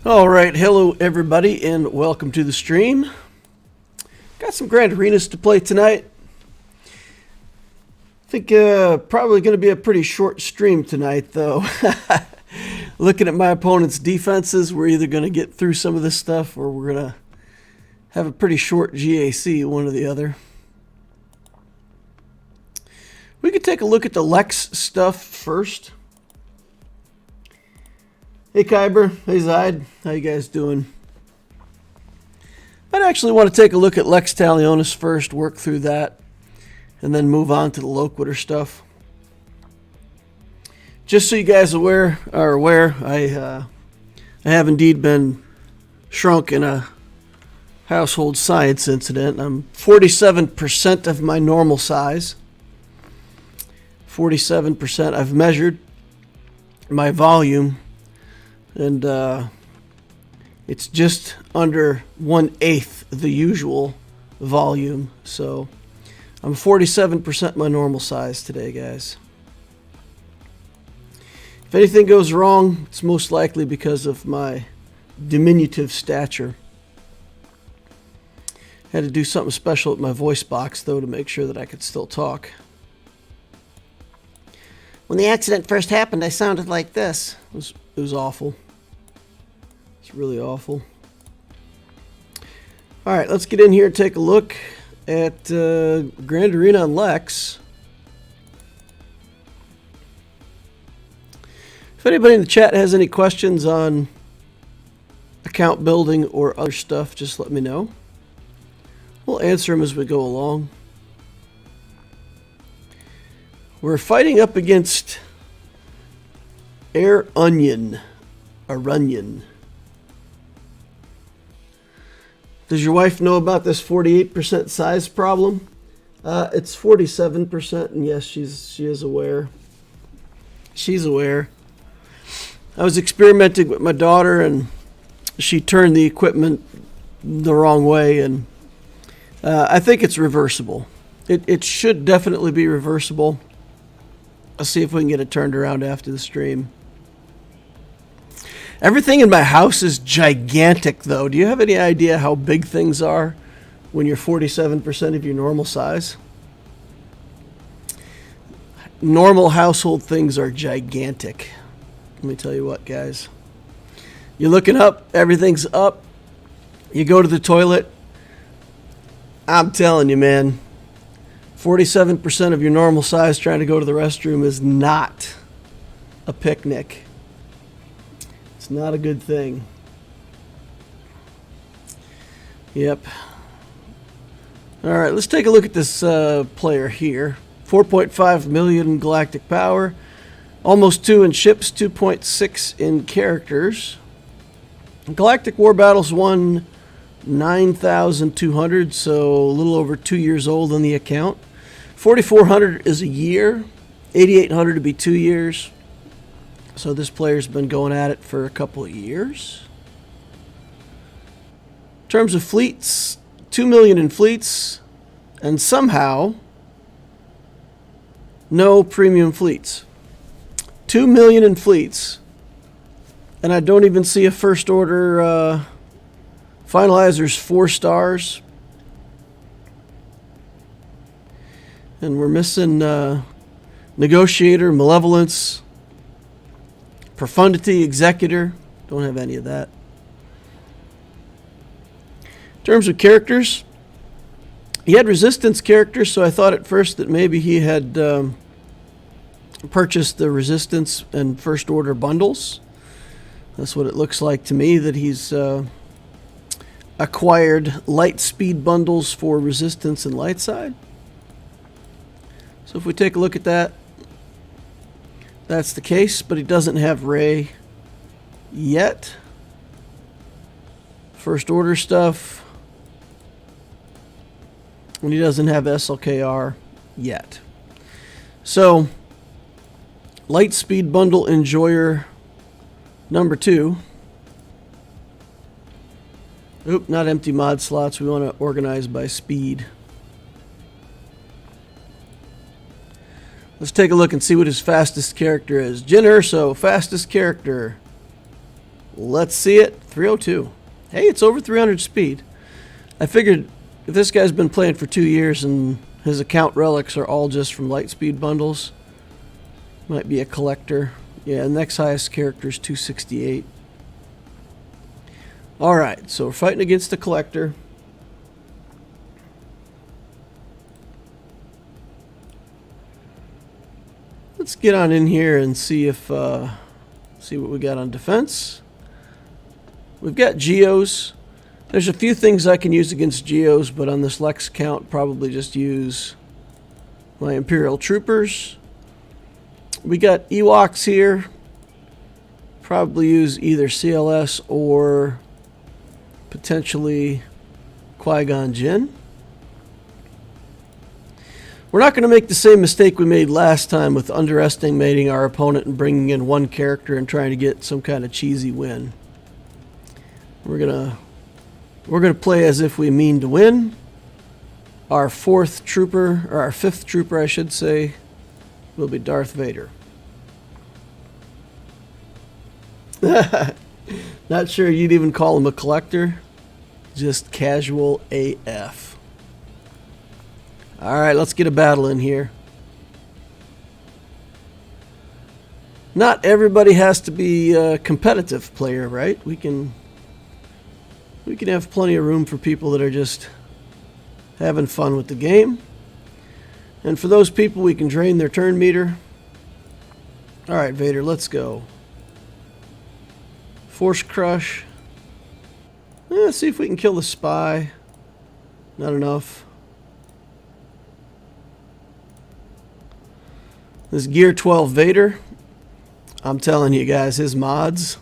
All right, hello everybody, and welcome to the stream. Got some Grand Arenas to play tonight. I think probably going to be a pretty short stream tonight, though. Looking at my opponent's defenses, we're either going to get through some of this stuff or we're going to have a pretty short GAC, one or the other. We could take a look at the Lex stuff first. Hey Kyber, hey Zide, how you guys doing? I'd actually want to take a look at Lex Talionis first, work through that, and then move on to the Loquitur stuff. Just so you guys are aware, I have indeed been shrunk in a household science incident. I'm 47% of my normal size. 47%. I've measured my volume, and it's just under 1/8 the usual volume. So I'm 47% my normal size today, guys. If anything goes wrong, it's most likely because of my diminutive stature. Had to do something special with my voice box, though, to make sure that I could still talk. When the accident first happened, I sounded like this. It was awful. It's really awful. All right, let's get in here and take a look at Grand Arena on Lex. If anybody in the chat has any questions on account building or other stuff, just let me know. We'll answer them as we go along. We're fighting up against Air Onion, Arunion. Does your wife know about this 48% size problem? It's 47%, and yes, she is aware. She's aware. I was experimenting with my daughter, and she turned the equipment the wrong way, and I think it's reversible. It should definitely be reversible. I'll see if we can get it turned around after the stream. Everything in my house is gigantic, though. Do you have any idea how big things are when you're 47% of your normal size? Normal household things are gigantic. Let me tell you what, guys. You're looking up, everything's up. You go to the toilet. I'm telling you, man, 47% of your normal size trying to go to the restroom is not a picnic. It's not a good thing. Yep. All right, let's take a look at this player here. 4.5 million galactic power. Almost 2 in ships, 2.6 in characters. Galactic War Battles won 9,200, so a little over 2 years old on the account. 4,400 is a year. 8,800 to be 2 years. So this player's been going at it for a couple of years. In terms of fleets, 2 million in fleets, and somehow no premium fleets. 2 million in fleets, and I don't even see a first order finalizers 4 stars. And we're missing Negotiator, Malevolence, Profundity, Executor. Don't have any of that. In terms of characters, he had Resistance characters, so I thought at first that maybe he had purchased the Resistance and First Order bundles. That's what it looks like to me, that he's acquired light speed bundles for Resistance and Light Side. So if we take a look at that, that's the case, but he doesn't have Ray yet. First Order stuff. And he doesn't have SLKR yet. So, Light Speed Bundle Enjoyer number 2. Oop, not empty mod slots. We want to organize by speed. Let's take a look and see what his fastest character is. Jyn Erso, fastest character. Let's see it. 302. Hey, it's over 300 speed. I figured if this guy's been playing for 2 years and his account relics are all just from Lightspeed bundles, might be a collector. Yeah, next highest character is 268. Alright, so we're fighting against the collector. Let's get on in here and see if see what we got on defense. We've got Geos. There's a few things I can use against Geos, but on this Lex count, probably just use my Imperial Troopers. We got Ewoks here. Probably use either CLS or potentially Qui-Gon Jinn. We're not going to make the same mistake we made last time with underestimating our opponent and bringing in one character and trying to get some kind of cheesy win. We're gonna play as if we mean to win. Our fifth trooper, I should say, will be Darth Vader. Not sure you'd even call him a collector. Just casual AF. Alright, let's get a battle in here. Not everybody has to be a competitive player, right? We can have plenty of room for people that are just having fun with the game. And for those people, we can drain their turn meter. Alright, Vader, let's go. Force Crush. Let's see if we can kill the spy. Not enough. This Gear 12 Vader, I'm telling you guys, his mods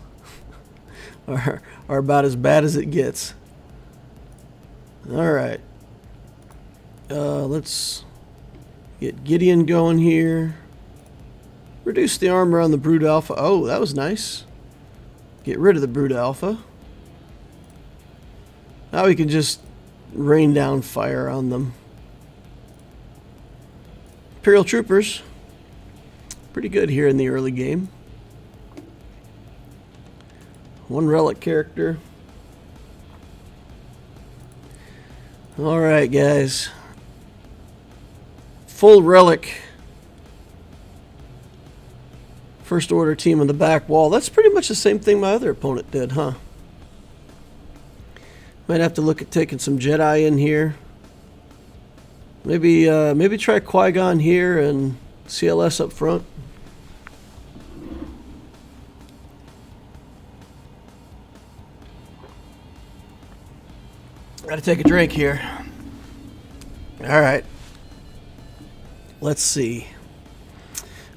are about as bad as it gets. Alright. Let's get Gideon going here. Reduce the armor on the Brood Alpha. Oh, that was nice. Get rid of the Brood Alpha. Now we can just rain down fire on them. Imperial Troopers. Pretty good here in the early game. One relic character. Alright, guys. Full relic. First order team on the back wall. That's pretty much the same thing my other opponent did, huh? Might have to look at taking some Jedi in here. Maybe try Qui-Gon here and CLS up front. Gotta take a drink here. Alright. Let's see.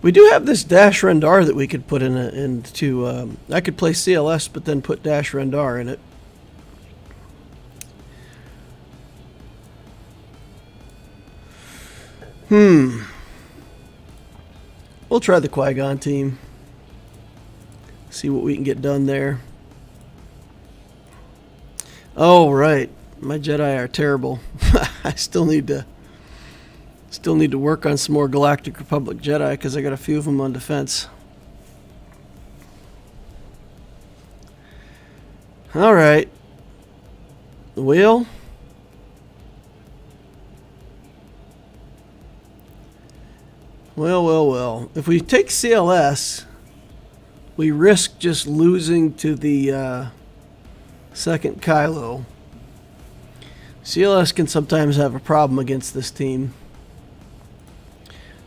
We do have this Dash Rendar that we could put into... I could play CLS, but then put Dash Rendar in it. We'll try the Qui-Gon team. See what we can get done there. Oh, right. My Jedi are terrible. I still need to work on some more Galactic Republic Jedi because I got a few of them on defense. All right. The wheel. Well. If we take CLS, we risk just losing to the second Kylo. CLS can sometimes have a problem against this team.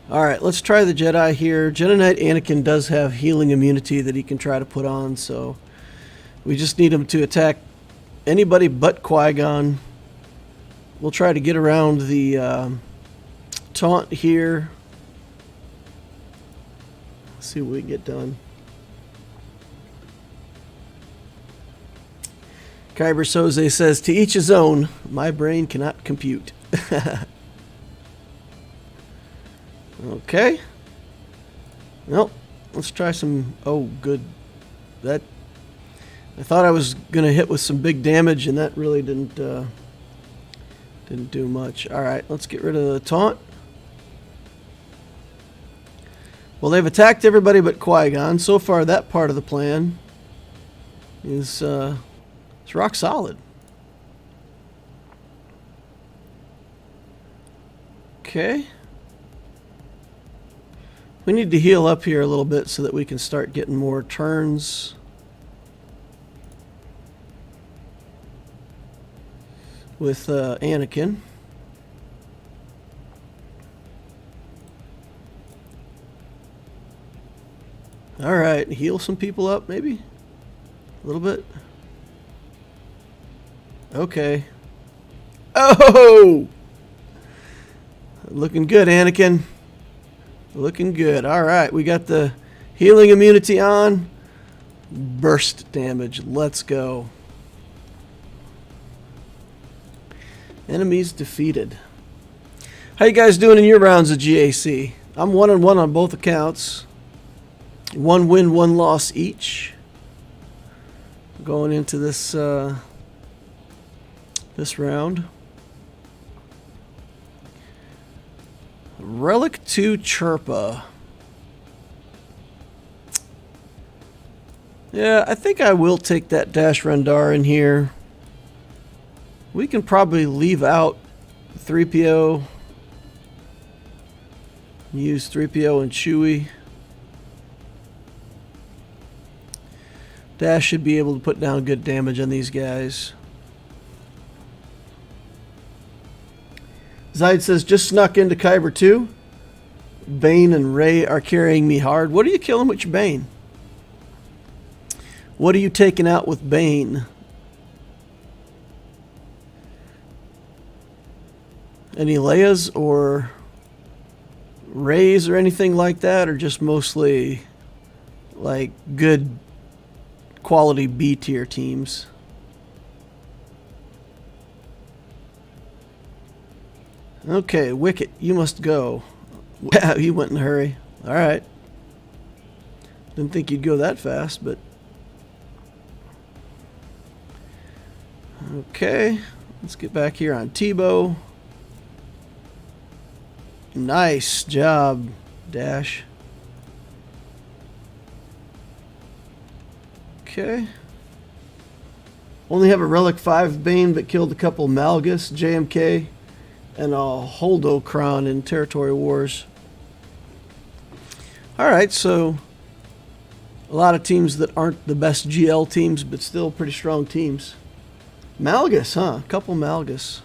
Alright, let's try the Jedi here. Jedi Knight Anakin does have healing immunity that he can try to put on, so we just need him to attack anybody but Qui-Gon. We'll try to get around the taunt here. See what we can get done. Kyber Soze says, to each his own, my brain cannot compute. Okay. Well, let's try some... Oh, good. That... I thought I was going to hit with some big damage, and that really didn't do much. Alright, let's get rid of the taunt. Well, they've attacked everybody but Qui-Gon. So far, that part of the plan is rock solid. Okay. We need to heal up here a little bit so that we can start getting more turns. With Anakin. Alright, heal some people up maybe? A little bit? Okay. Oh! Looking good, Anakin. Looking good. Alright, we got the healing immunity on. Burst damage. Let's go. Enemies defeated. How you guys doing in your rounds of GAC? I'm 1-1 on both accounts. 1 win, 1 loss each. Going into this this round. Relic 2 Chirpa. Yeah, I think I will take that Dash Rendar in here. We can probably leave out 3PO. Use 3PO and Chewie. Dash should be able to put down good damage on these guys. Zaid says, just snuck into Kyber 2. Bane and Rey are carrying me hard. What are you killing with your Bane? What are you taking out with Bane? Any Leias or Reys or anything like that, or just mostly like good quality B tier teams? Okay, Wicket, you must go. Wow, you went in a hurry. Alright. Didn't think you'd go that fast, but... Okay, let's get back here on Tebow. Nice job, Dash. Okay. Only have a Relic 5 Bane, but killed a couple Malgus, JMK, and a holdo cron'd in Territory Wars. Alright, so a lot of teams that aren't the best GL teams, but still pretty strong teams. Malgus, huh? A couple Malgus.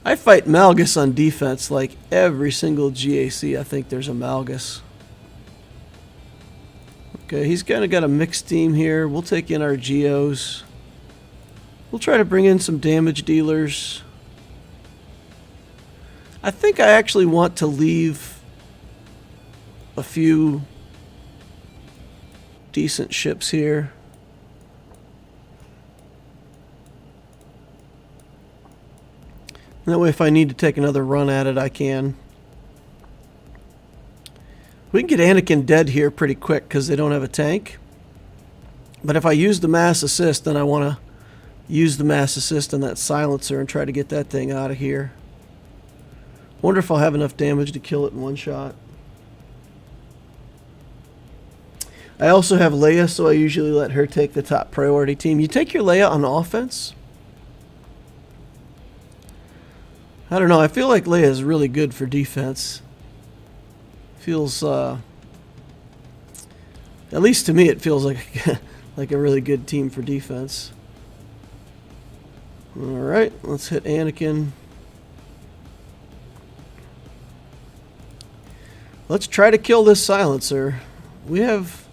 I fight Malgus on defense like every single GAC. I think there's a Malgus. Okay, he's kind of got a mixed team here. We'll take in our Geos. We'll try to bring in some damage dealers. I think I actually want to leave a few decent ships here. That way if I need to take another run at it, I can. We can get Anakin dead here pretty quick because they don't have a tank. But if I use the mass assist, then I want to use the mass assist on that silencer and try to get that thing out of here. Wonder if I'll have enough damage to kill it in one shot. I also have Leia, so I usually let her take the top priority team. You take your Leia on offense? I don't know. I feel like Leia is really good for defense. Feels, at least to me, it feels like like a really good team for defense. All right, let's hit Anakin. Let's try to kill this silencer. We have,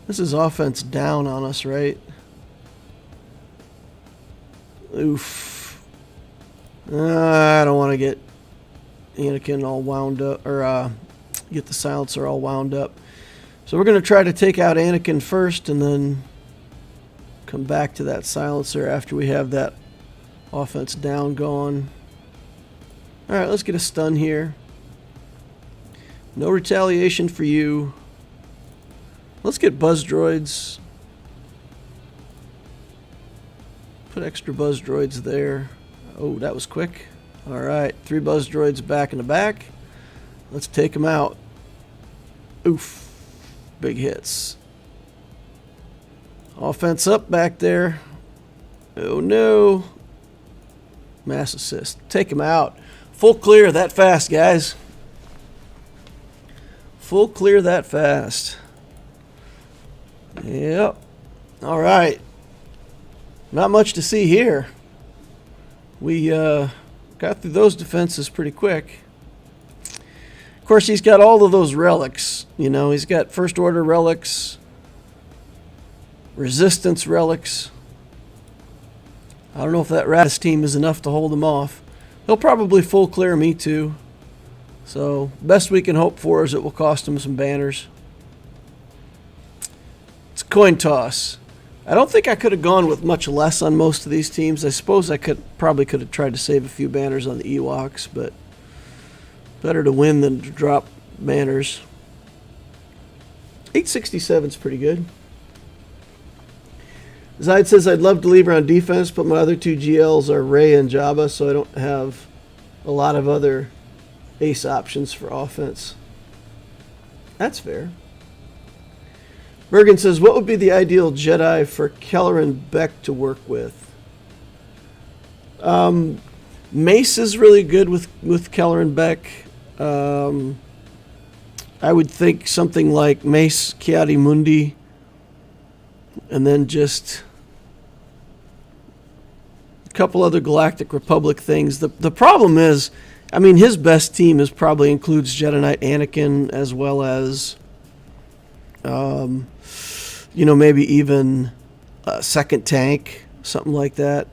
this is offense down on us, right? Oof. I don't want to get Anakin all wound up, or get the silencer all wound up. So we're going to try to take out Anakin first and then come back to that silencer after we have that offense down gone. Alright, let's get a stun here. No retaliation for you. Let's get buzz droids. Put extra buzz droids there. Oh, that was quick. Alright, 3 buzz droids back in the back. Let's take them out. Oof. Big hits. Offense up back there. Oh no. Mass assist. Take him out. Full clear that fast, guys. Full clear that fast. Yep. All right. Not much to see here. We got through those defenses pretty quick. Of course, he's got all of those relics. You know, he's got First Order relics, Resistance relics. I don't know if that Radis team is enough to hold him off. He'll probably full clear me too. So, best we can hope for is it will cost him some banners. It's a coin toss. I don't think I could have gone with much less on most of these teams. I suppose I probably could have tried to save a few banners on the Ewoks, but better to win than to drop banners. 867 is pretty good. Zaid says, I'd love to leave her on defense, but my other two GLs are Rey and Jabba, so I don't have a lot of other ace options for offense. That's fair. Bergen says, what would be the ideal Jedi for Keller and Beck to work with? Mace is really good with Keller and Beck. I would think something like Mace, Kiadi Mundi, and then just a couple other Galactic Republic things. The problem is, I mean, his best team probably includes Jedi Knight Anakin, as well as, you know, maybe even a second tank, something like that.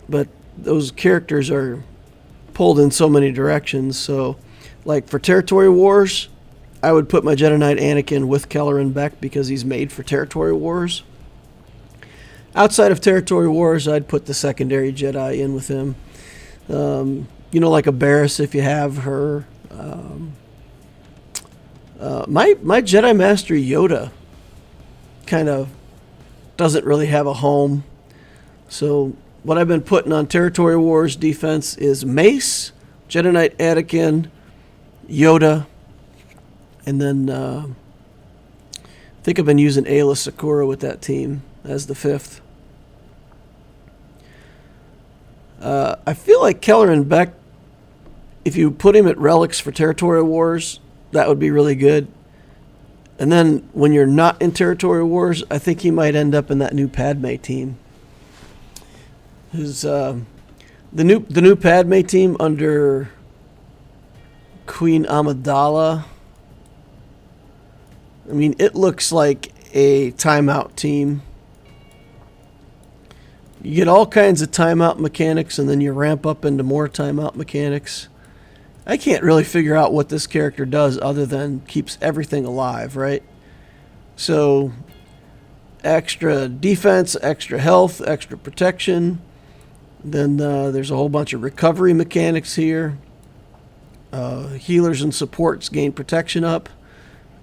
But those characters are pulled in so many directions. So, like for Territory Wars, I would put my Jedi Knight Anakin with Keller and Beck because he's made for Territory Wars. Outside of Territory Wars, I'd put the secondary Jedi in with him. You know, like a Barriss if you have her. My Jedi Master Yoda kind of doesn't really have a home. So what I've been putting on Territory Wars defense is Mace, Jedi Knight Anakin, Yoda, and then I think I've been using Ayla Sakura with that team as the fifth. I feel like Keller and Beck, if you put him at relics for Territory Wars, that would be really good. And then when you're not in Territory Wars, I think he might end up in that new Padme team. The new Padme team under Queen Amidala. I mean, it looks like a timeout team. You get all kinds of timeout mechanics, and then you ramp up into more timeout mechanics. I can't really figure out what this character does other than keeps everything alive, right? So, extra defense, extra health, extra protection. Then there's a whole bunch of recovery mechanics here. Healers and supports gain protection up.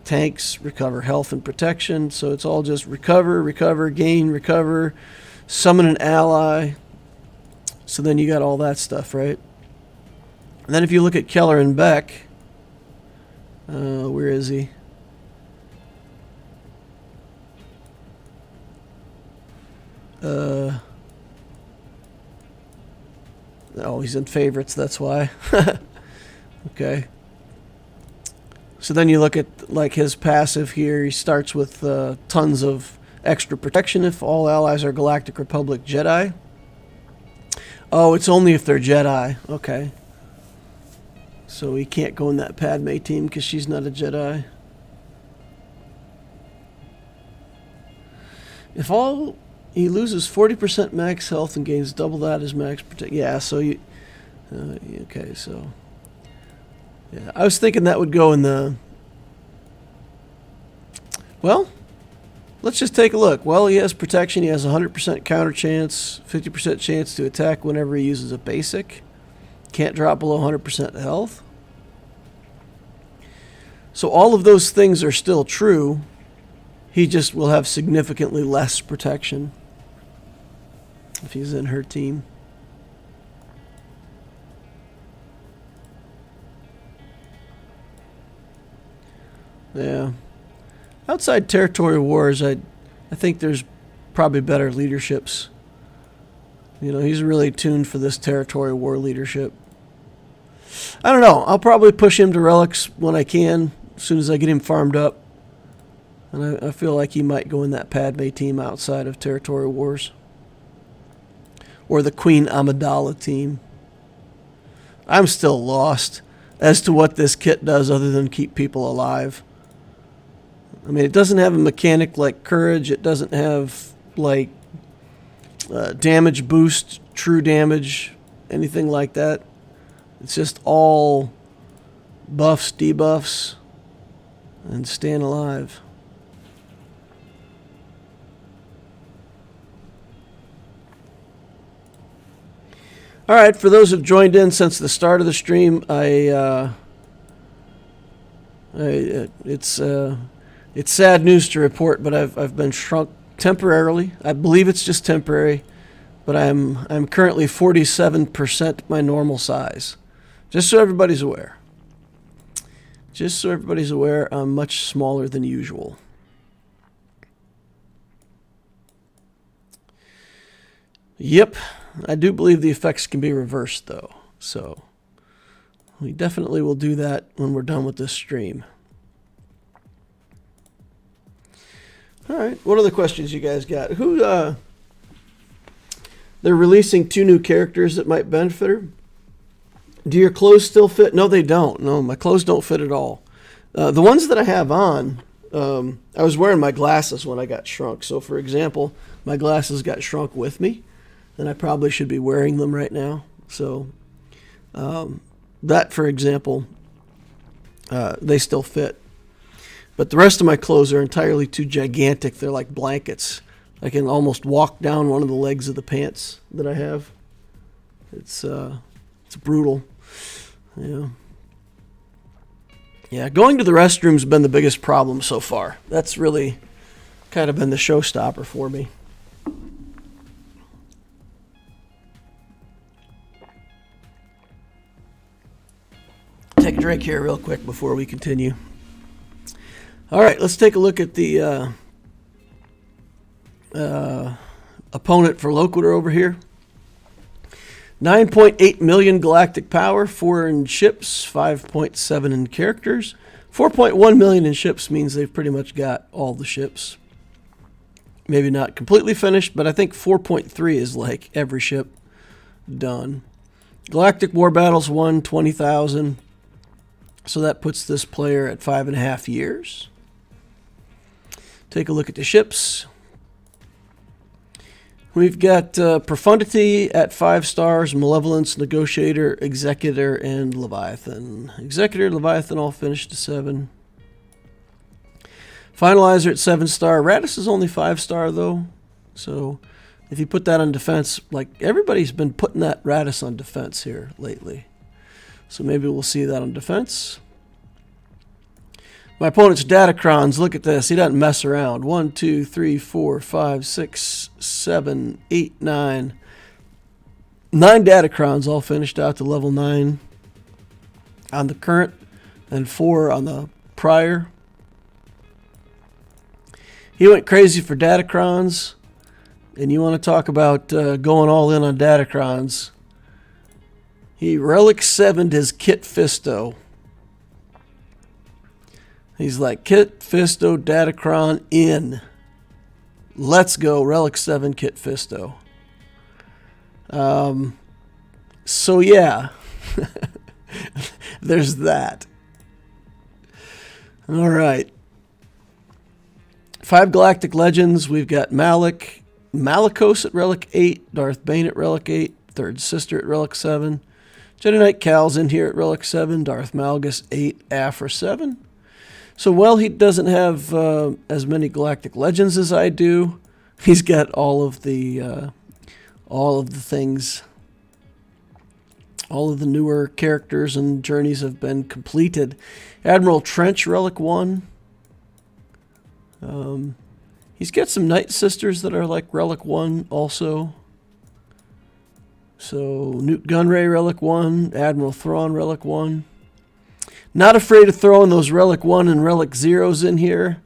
Tanks recover health and protection. So it's all just recover, recover, gain, recover, summon an ally. So then you got all that stuff, right? And then if you look at Keller and Beck, where is he? Oh, he's in favorites, that's why. Okay. So then you look at like his passive here. He starts with tons of extra protection if all allies are Galactic Republic Jedi. Oh, it's only if they're Jedi. Okay. So he can't go in that Padme team because she's not a Jedi. If all... He loses 40% max health and gains double that as max protection. Yeah, so you... okay, so... Yeah, I was thinking that would go in the... Well, let's just take a look. Well, he has protection. He has 100% counter chance, 50% chance to attack whenever he uses a basic. Can't drop below 100% health. So all of those things are still true. He just will have significantly less protection if he's in her team. Yeah. Outside Territory Wars, I think there's probably better leaderships. You know, he's really tuned for this territory war leadership. I don't know. I'll probably push him to relics when I can, as soon as I get him farmed up. And I feel like he might go in that Padme team outside of territory wars. Or the Queen Amidala team. I'm still lost as to what this kit does other than keep people alive. I mean, it doesn't have a mechanic like courage. It doesn't have, like, damage boost, true damage, anything like that. It's just all buffs, debuffs, and staying alive. All right, for those who've joined in since the start of the stream, it's sad news to report, but I've been shrunk temporarily. I believe it's just temporary, but I'm currently 47% my normal size. Just so everybody's aware. Just so everybody's aware, I'm much smaller than usual. Yep, I do believe the effects can be reversed, though. So we definitely will do that when we're done with this stream. All right, what other questions you guys got? They're releasing 2 new characters that might benefit her. Do your clothes still fit? No, they don't. No, my clothes don't fit at all. The ones that I have on, I was wearing my glasses when I got shrunk. So, for example, my glasses got shrunk with me, and I probably should be wearing them right now. So, that, for example, they still fit. But the rest of my clothes are entirely too gigantic. They're like blankets. I can almost walk down one of the legs of the pants that I have. It's brutal. Yeah, going to the restroom's been the biggest problem so far. That's really kind of been the showstopper for me. Take a drink here real quick before we continue. All right, let's take a look at the opponent for Loquitur over here. 9.8 million galactic power, 4 in ships, 5.7 in characters. 4.1 million in ships means they've pretty much got all the ships. Maybe not completely finished, but I think 4.3 is like every ship done. Galactic War Battles won 20,000. So that puts this player at 5.5 years. Take a look at the ships. We've got Profundity at 5 stars, Malevolence, Negotiator, Executor, and Leviathan. Executor, Leviathan all finished to 7. Finalizer at 7-star. Radis is only 5-star though. So if you put that on defense, like everybody's been putting that Radis on defense here lately. So maybe we'll see that on defense. My opponent's datacrons, look at this. He doesn't mess around. 1, 2, 3, 4, 5, 6, 7, 8, 9. 9 datacrons all finished out to level 9 on the current and 4 on the prior. He went crazy for datacrons. And you want to talk about going all in on datacrons. He Relic 7'd his Kit Fisto. He's like, Kit Fisto Datacron in. Let's go, Relic 7 Kit Fisto. So yeah, there's that. All right. 5 Galactic Legends. We've got Malicos at Relic 8, Darth Bane at Relic 8, Third Sister at Relic 7, Jedi Knight Cal's in here at Relic 7, Darth Malgus 8, Afra 7. So while he doesn't have as many Galactic Legends as I do, he's got all of the things. All of the newer characters and journeys have been completed. Admiral Trench, Relic 1. He's got some Night Sisters that are like Relic 1 also. So Newt Gunray, Relic 1. Admiral Thrawn, Relic 1. Not afraid of throwing those Relic 1 and Relic 0s in here.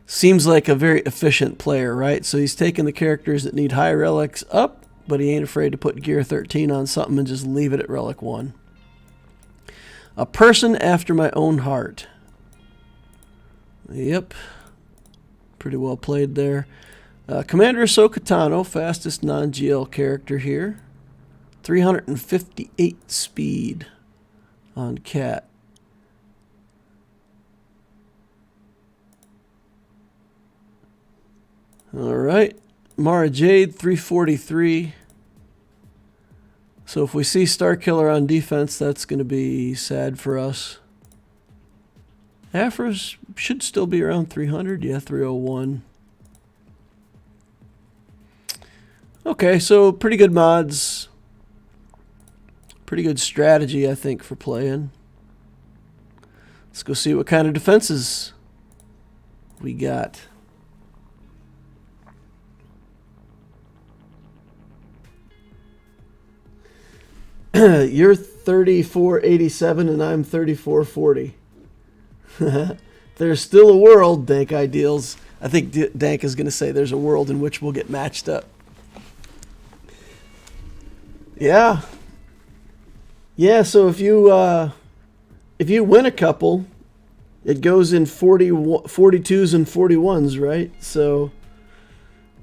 Seems like a very efficient player, right? So he's taking the characters that need high relics up, but he ain't afraid to put gear 13 on something and just leave it at relic 1. A person after my own heart. Yep. Pretty well played there. Commander Ahsoka Tano, fastest non-GL character here. 358 speed on Cat. All right. Mara Jade, 343. So if we see Starkiller on defense, that's going to be sad for us. Afras should still be around 300. Yeah, 301. Okay, so pretty good mods. Pretty good strategy, I think, for playing. Let's go see what kind of defenses we got. You're 3487 and I'm 3440. There's still a world, Dank Ideals. I think Dank is going to say there's a world in which we'll get matched up. Yeah. Yeah, so if you win a couple, it goes in 42s and 41s, right? So,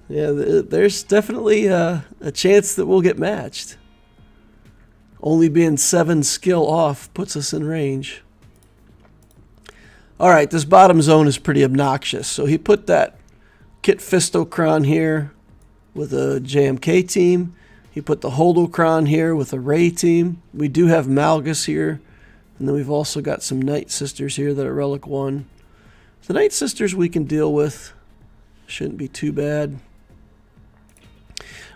yeah, there's definitely a chance that we'll get matched. Only being 7 skill off puts us in range. All right, this bottom zone is pretty obnoxious. So he put that Kit Fisto Cron here with a JMK team. He put the holdo Cron here with a Ray team. We do have Malgus here. And then we've also got some Night Sisters here that are Relic 1. The Night Sisters we can deal with. Shouldn't be too bad.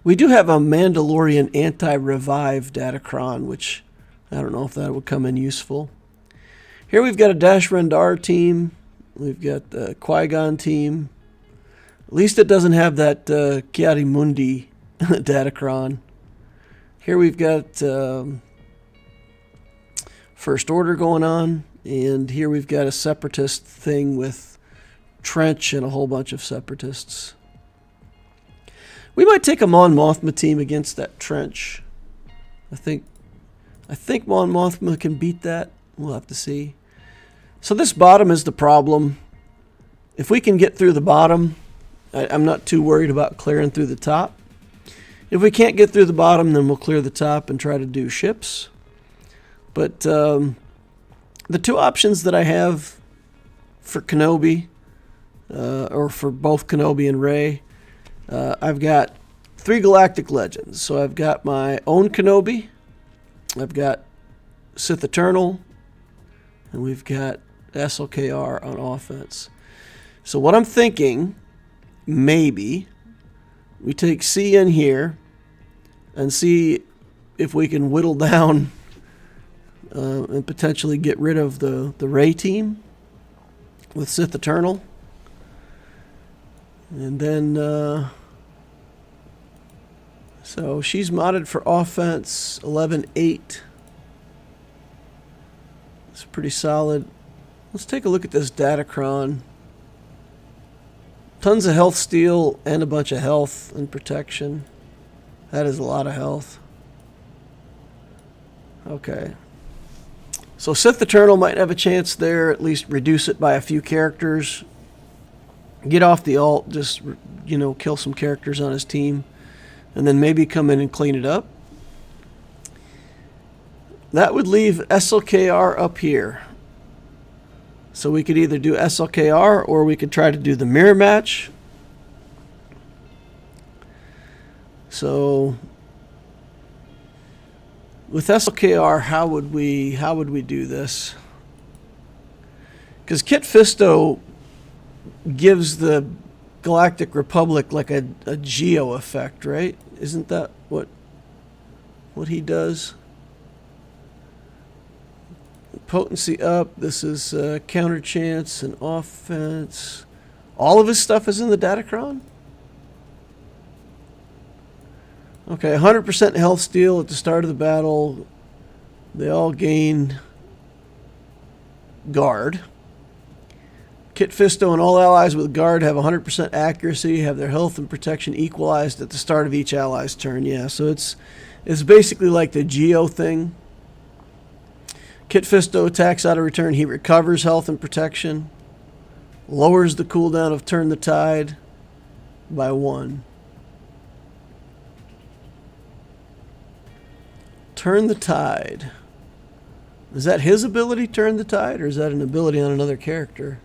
We do have a Mandalorian anti-revive datacron, which I don't know if that would come in useful. Here we've got a Dash Rendar team. We've got the Qui-Gon team. At least it doesn't have that Ki-Adi-Mundi datacron. Here we've got First Order going on. And here we've got a Separatist thing with Trench and a whole bunch of Separatists. We might take a Mon Mothma team against that Trench. I think Mon Mothma can beat that. We'll have to see. So this bottom is the problem. If we can get through the bottom, I'm not too worried about clearing through the top. If we can't get through the bottom, then we'll clear the top and try to do ships. But the two options that I have for Kenobi, or for both Kenobi and Rey, I've got 3 Galactic Legends. So I've got my own Kenobi, I've got Sith Eternal, and we've got SLKR on offense. So what I'm thinking, maybe, we take C in here and see if we can whittle down and potentially get rid of the Rey team with Sith Eternal. And then, so she's modded for offense, 11.8. It's pretty solid. Let's take a look at this datacron. Tons of health steal and a bunch of health and protection. That is a lot of health. Okay. So Sith Eternal might have a chance there, at least reduce it by a few characters. Get off the alt, just, kill some characters on his team, and then maybe come in and clean it up. That would leave SLKR up here. So we could either do SLKR or we could try to do the mirror match. So with SLKR, how would we do this? Because Kit Fisto gives the Galactic Republic like a geo effect, right? Isn't that what he does? Potency up. This is counter chance and offense. All of his stuff is in the datacron? Okay, 100% health steal at the start of the battle. They all gain guard. Kit Fisto and all allies with guard have 100% accuracy, have their health and protection equalized at the start of each ally's turn. Yeah, so it's basically like the Geo thing. Kit Fisto attacks out of return. He recovers health and protection. Lowers the cooldown of Turn the Tide by 1. Turn the Tide. Is that his ability, Turn the Tide, or is that an ability on another character?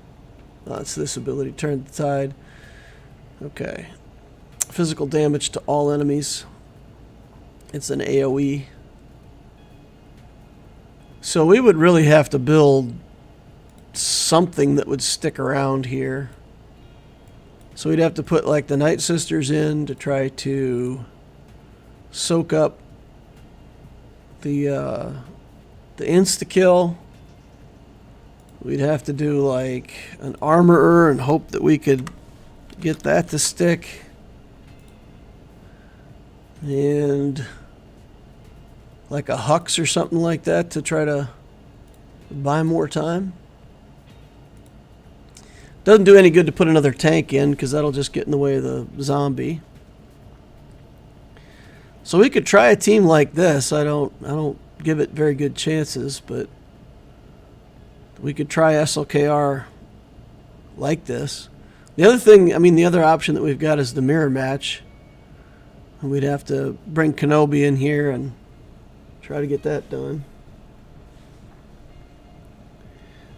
Oh, it's this ability, Turn the Tide. Okay. Physical damage to all enemies. It's an AoE. So we would really have to build something that would stick around here. So we'd have to put like the Night Sisters in to try to soak up the insta-kill. We'd have to do like an armorer and hope that we could get that to stick. And like a Hux or something like that to try to buy more time. Doesn't do any good to put another tank in because that'll just get in the way of the zombie. So we could try a team like this. I don't give it very good chances, but we could try SLKR like this. The other thing, the other option that we've got is the mirror match. And we'd have to bring Kenobi in here and try to get that done.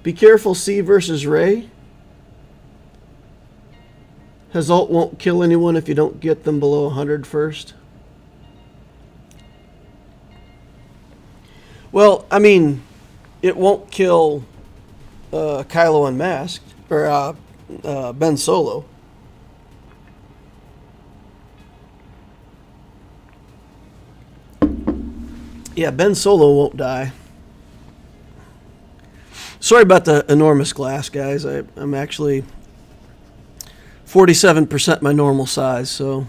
Be careful, C versus Rey. His ult won't kill anyone if you don't get them below 100 first. Well, it won't kill Kylo Unmasked, or Ben Solo. Yeah, Ben Solo won't die. Sorry about the enormous glass, guys. I'm actually 47% my normal size, so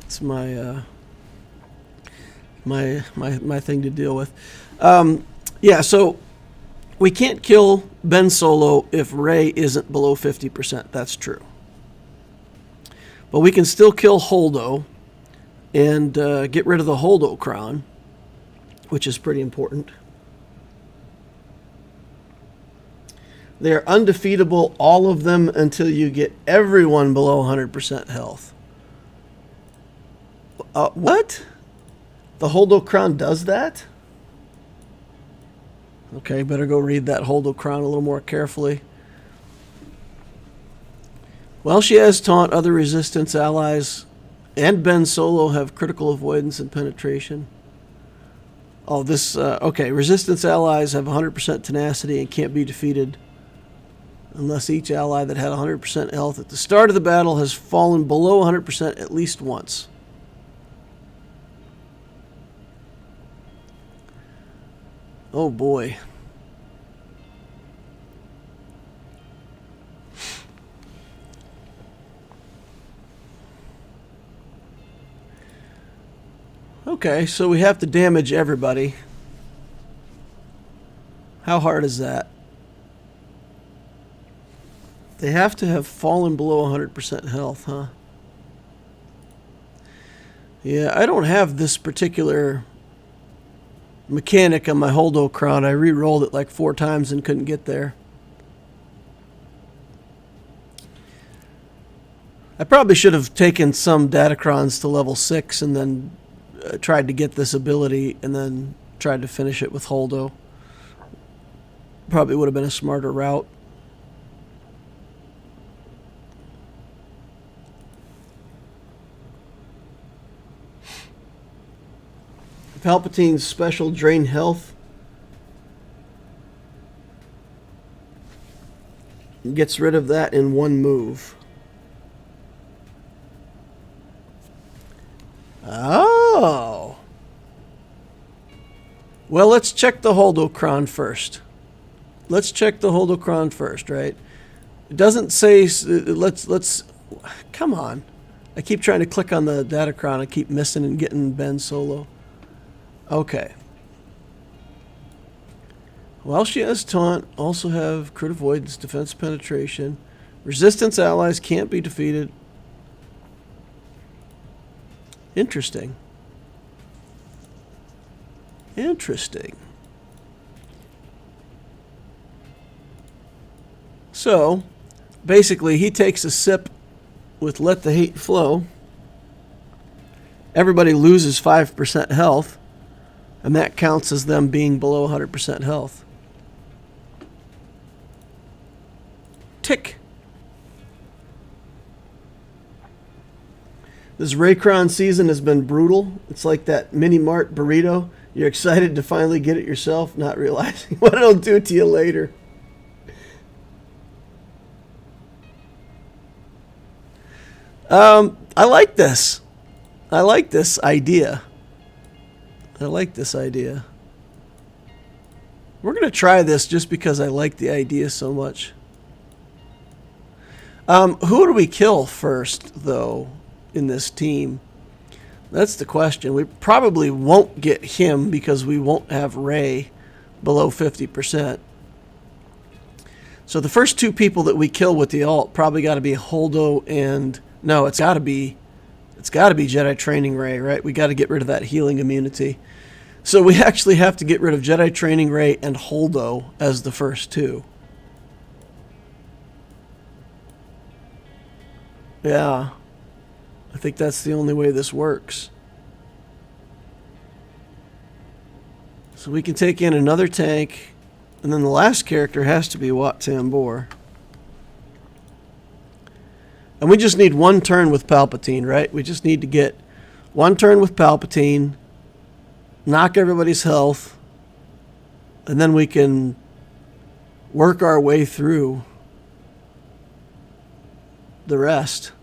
it's my my thing to deal with. Yeah, so we can't kill Ben Solo if Rey isn't below 50%. That's true. But we can still kill Holdo and get rid of the holdo cron, which is pretty important. They're undefeatable, all of them, until you get everyone below 100% health. What? The holdo cron does that? Okay, better go read that holdo cron a little more carefully. Well, she has taunt. Other resistance allies and Ben Solo have critical avoidance and penetration. Oh, this... okay, resistance allies have 100% tenacity and can't be defeated unless each ally that had 100% health at the start of the battle has fallen below 100% at least once. Oh boy. Okay, so we have to damage everybody. How hard is that? They have to have fallen below 100% health, huh? Yeah, I don't have this particular mechanic on my holdo cron. I re-rolled it like 4 times and couldn't get there. I probably should have taken some datacrons to level 6 and then tried to get this ability and then tried to finish it with holdo. Probably would have been a smarter route. Palpatine's special drain health gets rid of that in 1 move. Oh. Well, let's check the holdocron first. Let's check the holdocron first, right? It doesn't say let's come on. I keep trying to click on the datacron. I keep missing and getting Ben Solo. Okay. While she has taunt, also have crit avoidance, defense penetration. Resistance allies can't be defeated. Interesting. Interesting. So, basically, he takes a sip with Let the Hate Flow. Everybody loses 5% health, and that counts as them being below 100% health. Tick. This Raycron season has been brutal. It's like that mini mart burrito. You're excited to finally get it yourself, not realizing what it'll do to you later. I like this. I like this idea. I like this idea. We're going to try this just because I like the idea so much. Who do we kill first, though, in this team? That's the question. We probably won't get him because we won't have Rey below 50%. So the first two people that we kill with the ult probably got to be Holdo and... No, it's got to be Jedi Training Rey, right? We got to get rid of that healing immunity. So we actually have to get rid of Jedi Training Rey and Holdo as the first two. Yeah. I think that's the only way this works. So we can take in another tank, and then the last character has to be Wat Tambor. And we just need one turn with Palpatine, right? We just need to get one turn with Palpatine, knock everybody's health, and then we can work our way through the rest.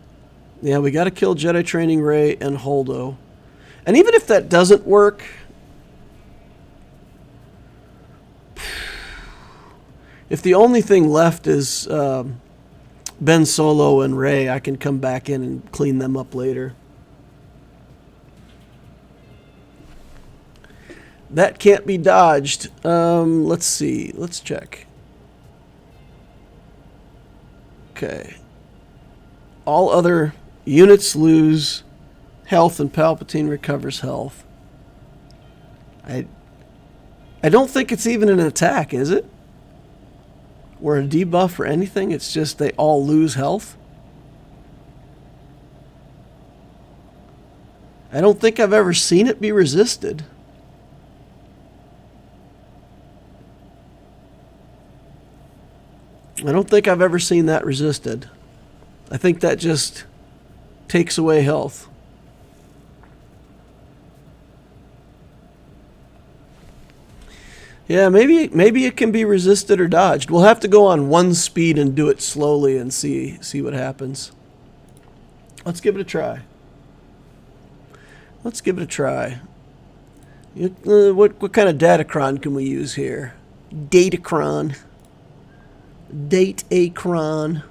Yeah, we got to kill Jedi Training Rey and Holdo. And even if that doesn't work, if the only thing left is Ben Solo and Rey, I can come back in and clean them up later. That can't be dodged. Let's see. Let's check. Okay. All other units lose health and Palpatine recovers health. I don't think it's even an attack, is it? Or a debuff or anything. It's just they all lose health. I don't think I've ever seen it be resisted. I don't think I've ever seen that resisted. I think that just takes away health. Yeah, maybe it can be resisted or dodged. We'll have to go on one speed and do it slowly and see what happens. Let's give it a try. Let's give it a try. What kind of datacron can we use here? Datacron. Datacron.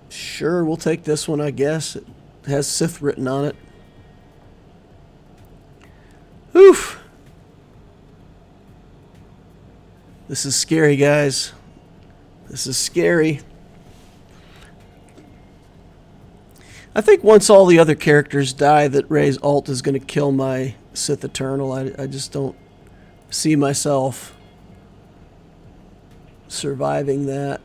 Sure, we'll take this one, I guess. It has Sith written on it. Oof. This is scary, guys. This is scary. I think once all the other characters die, that Rey's ult is going to kill my Sith Eternal. I just don't see myself surviving that.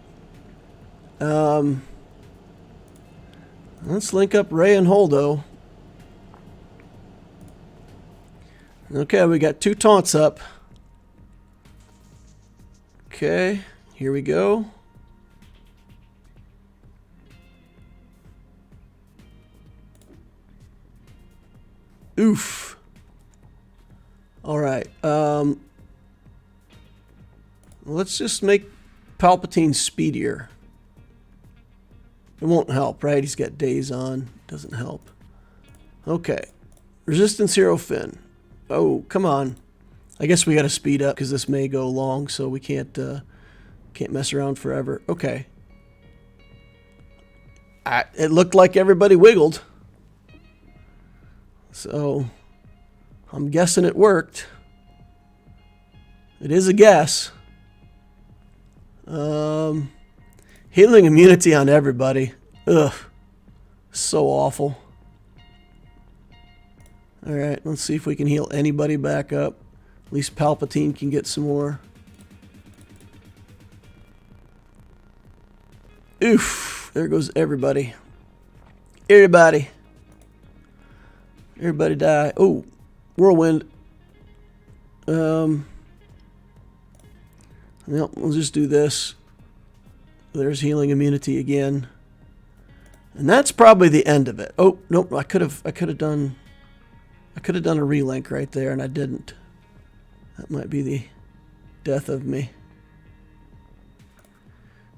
Let's link up Rey and Holdo. Okay, we got 2 taunts up. Okay, here we go. Oof. All right. Let's just make Palpatine speedier. It won't help, right? He's got days on. Doesn't help. Okay. Resistance Hero Finn. Oh, come on. I guess we got to speed up because this may go long, so we can't mess around forever. Okay. It looked like everybody wiggled. So I'm guessing it worked. It is a guess. Healing immunity on everybody. Ugh. So awful. Alright, let's see if we can heal anybody back up. At least Palpatine can get some more. Oof. There goes everybody. Everybody. Everybody die. Oh, whirlwind. Yep, we'll just do this. There's healing immunity again. And that's probably the end of it. Oh, nope, I could have done a relink right there and I didn't. That might be the death of me.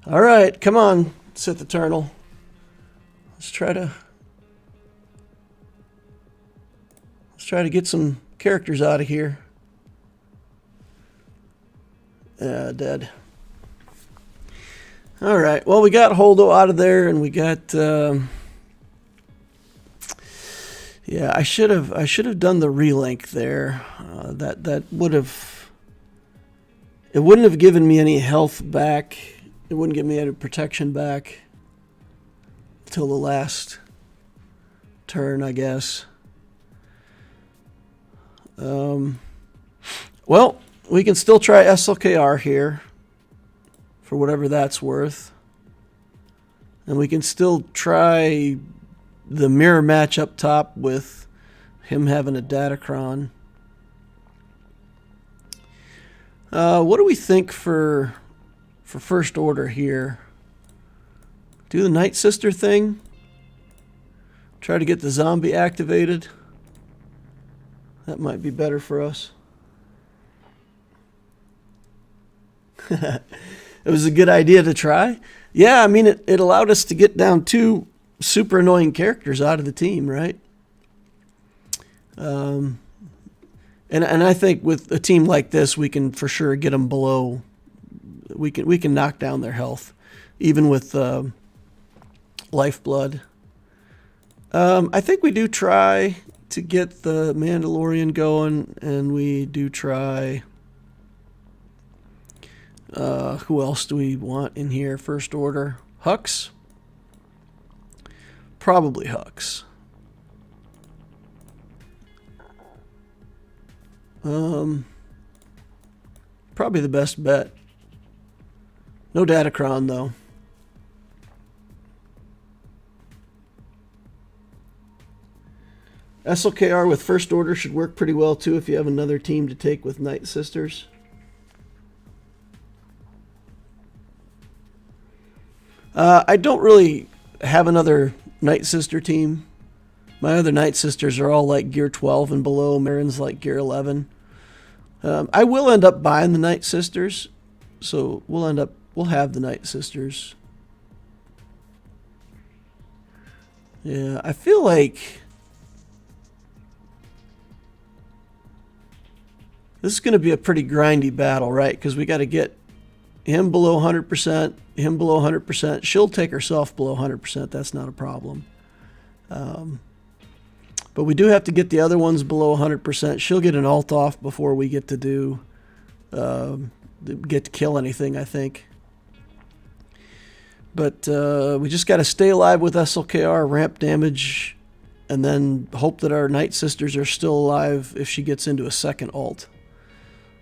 All right, come on, Sith Eternal. Let's try to get some characters out of here. Dead. All right. Well, we got Holdo out of there, and we got. Yeah, I should have done the relink there. That would have. It wouldn't have given me any health back. It wouldn't give me any protection back till the last turn, I guess. Well, we can still try SLKR here for whatever that's worth. And we can still try the mirror match up top with him having a datacron. What do we think for First Order here? Do the Night Sister thing? Try to get the zombie activated? That might be better for us. It was a good idea to try. Yeah, I mean, it allowed us to get down 2 super annoying characters out of the team, right? And I think with a team like this, we can for sure get them below. We can knock down their health, even with lifeblood. I think we do try to get the Mandalorian going, and we do try. Who else do we want in here? First Order. Hux? Probably Hux. Probably the best bet. No datacron, though. SLKR with First Order should work pretty well, too, if you have another team to take with Night Sisters. I don't really have another Night Sister team. My other Night Sisters are all like Gear 12 and below. Marin's like Gear 11. I will end up buying the Night Sisters, so we'll have the Night Sisters. Yeah, I feel like this is going to be a pretty grindy battle, right? Because we got to get him below 100%, him below 100%. She'll take herself below 100%. That's not a problem. But we do have to get the other ones below 100%. She'll get an alt off before we get to kill anything, I think. But we just got to stay alive with SLKR, ramp damage, and then hope that our Night Sisters are still alive if she gets into a second alt.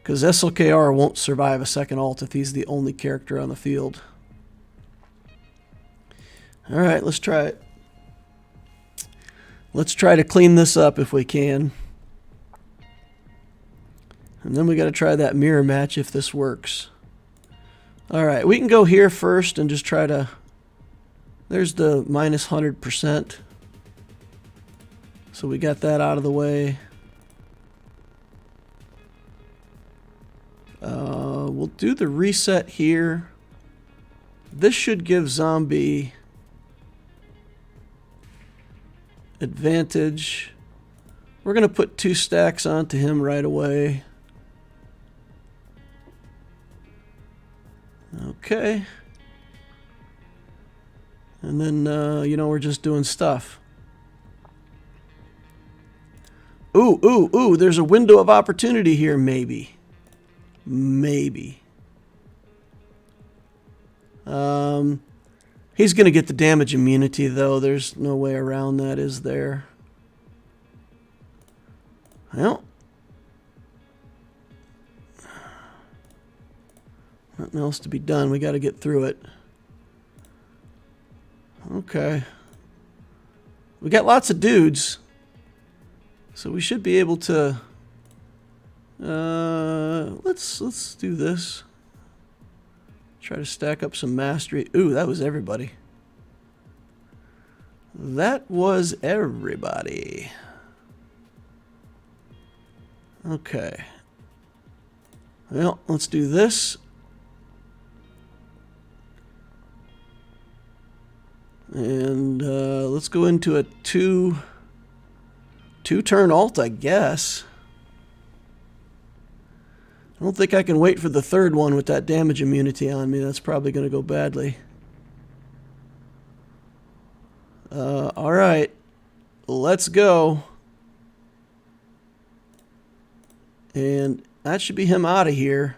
Because SLKR won't survive a second alt if he's the only character on the field. Alright, let's try it. Let's try to clean this up if we can. And then we got to try that mirror match if this works. Alright, we can go here first and just try to... There's the minus 100%. So we got that out of the way. We'll do the reset here. This should give Zombie advantage. We're going to put 2 stacks onto him right away. Okay. And then, we're just doing stuff. Ooh, ooh, ooh, there's a window of opportunity here, maybe. Maybe. He's going to get the damage immunity, though. There's no way around that, is there? Well. Nothing else to be done. We got to get through it. Okay. We got lots of dudes. So we should be able to... let's do this. Try to stack up some mastery. Ooh, that was everybody. That was everybody. Okay. Well, let's do this. And let's go into a two-turn alt, I guess. I don't think I can wait for the third one with that damage immunity on me. That's probably going to go badly. All right. Let's go. And that should be him out of here.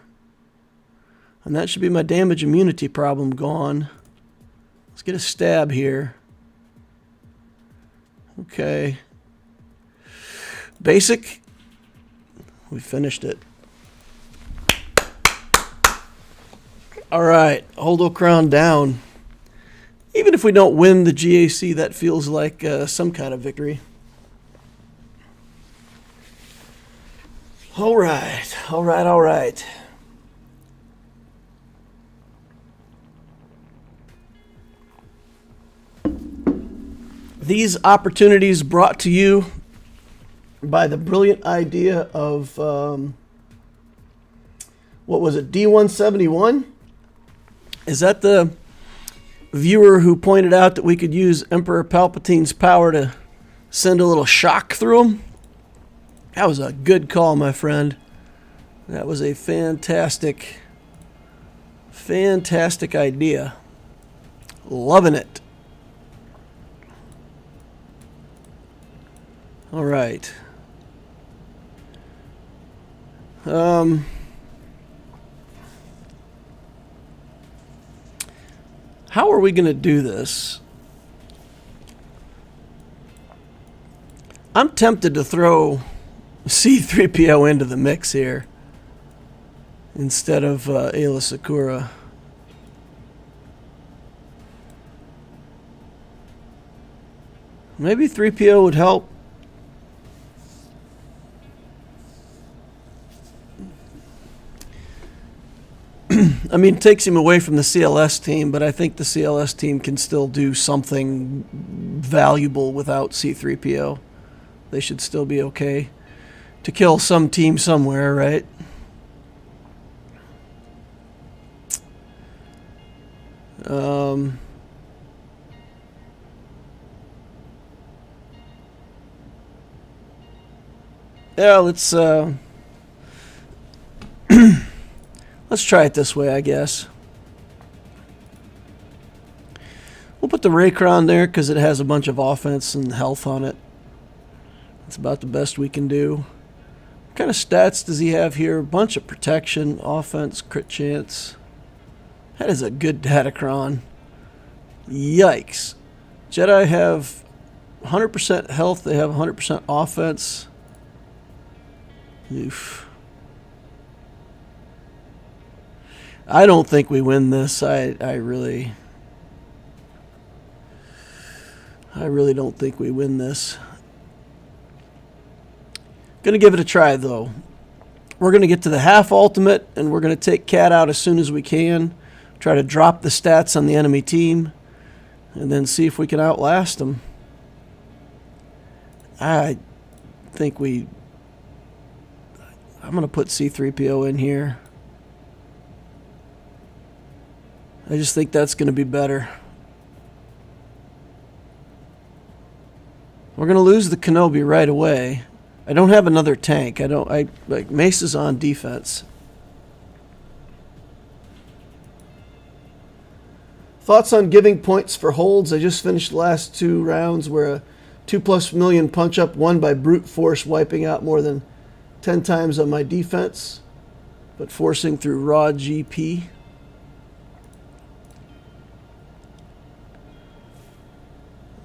And that should be my damage immunity problem gone. Let's get a stab here. Okay. Basic. We finished it. All right. Holdo crown down. Even if we don't win the GAC, that feels like some kind of victory. All right. All right. All right. These opportunities brought to you by the brilliant idea of, what was it, D171? Is that the viewer who pointed out that we could use Emperor Palpatine's power to send a little shock through him? That was a good call, my friend. That was a fantastic, fantastic idea. Loving it. All right. How are we going to do this? I'm tempted to throw C-3PO into the mix here instead of Aayla Secura. Maybe 3PO would help. I mean, it takes him away from the CLS team, but I think the CLS team can still do something valuable without C-3PO. They should still be okay to kill some team somewhere, right? Yeah, let's let's try it this way, I guess. We'll put the Raycron there because it has a bunch of offense and health on it. That's about the best we can do. What kind of stats does he have here? A bunch of protection, offense, crit chance. That is a good datacron. Yikes. Jedi have 100% health. They have 100% offense. Oof. I don't think we win this. I really don't think we win this. Gonna give it a try though. We're gonna get to the half ultimate and we're gonna take Cat out as soon as we can. Try to drop the stats on the enemy team and then see if we can outlast them. I think I'm gonna put C-3PO in here. I just think that's going to be better. We're going to lose the Kenobi right away. I don't have another tank. Like Mace is on defense. Thoughts on giving points for holds? I just finished the last 2 rounds where a 2+ million punch up, 1 by brute force, wiping out more than 10 times on my defense, but forcing through raw GP.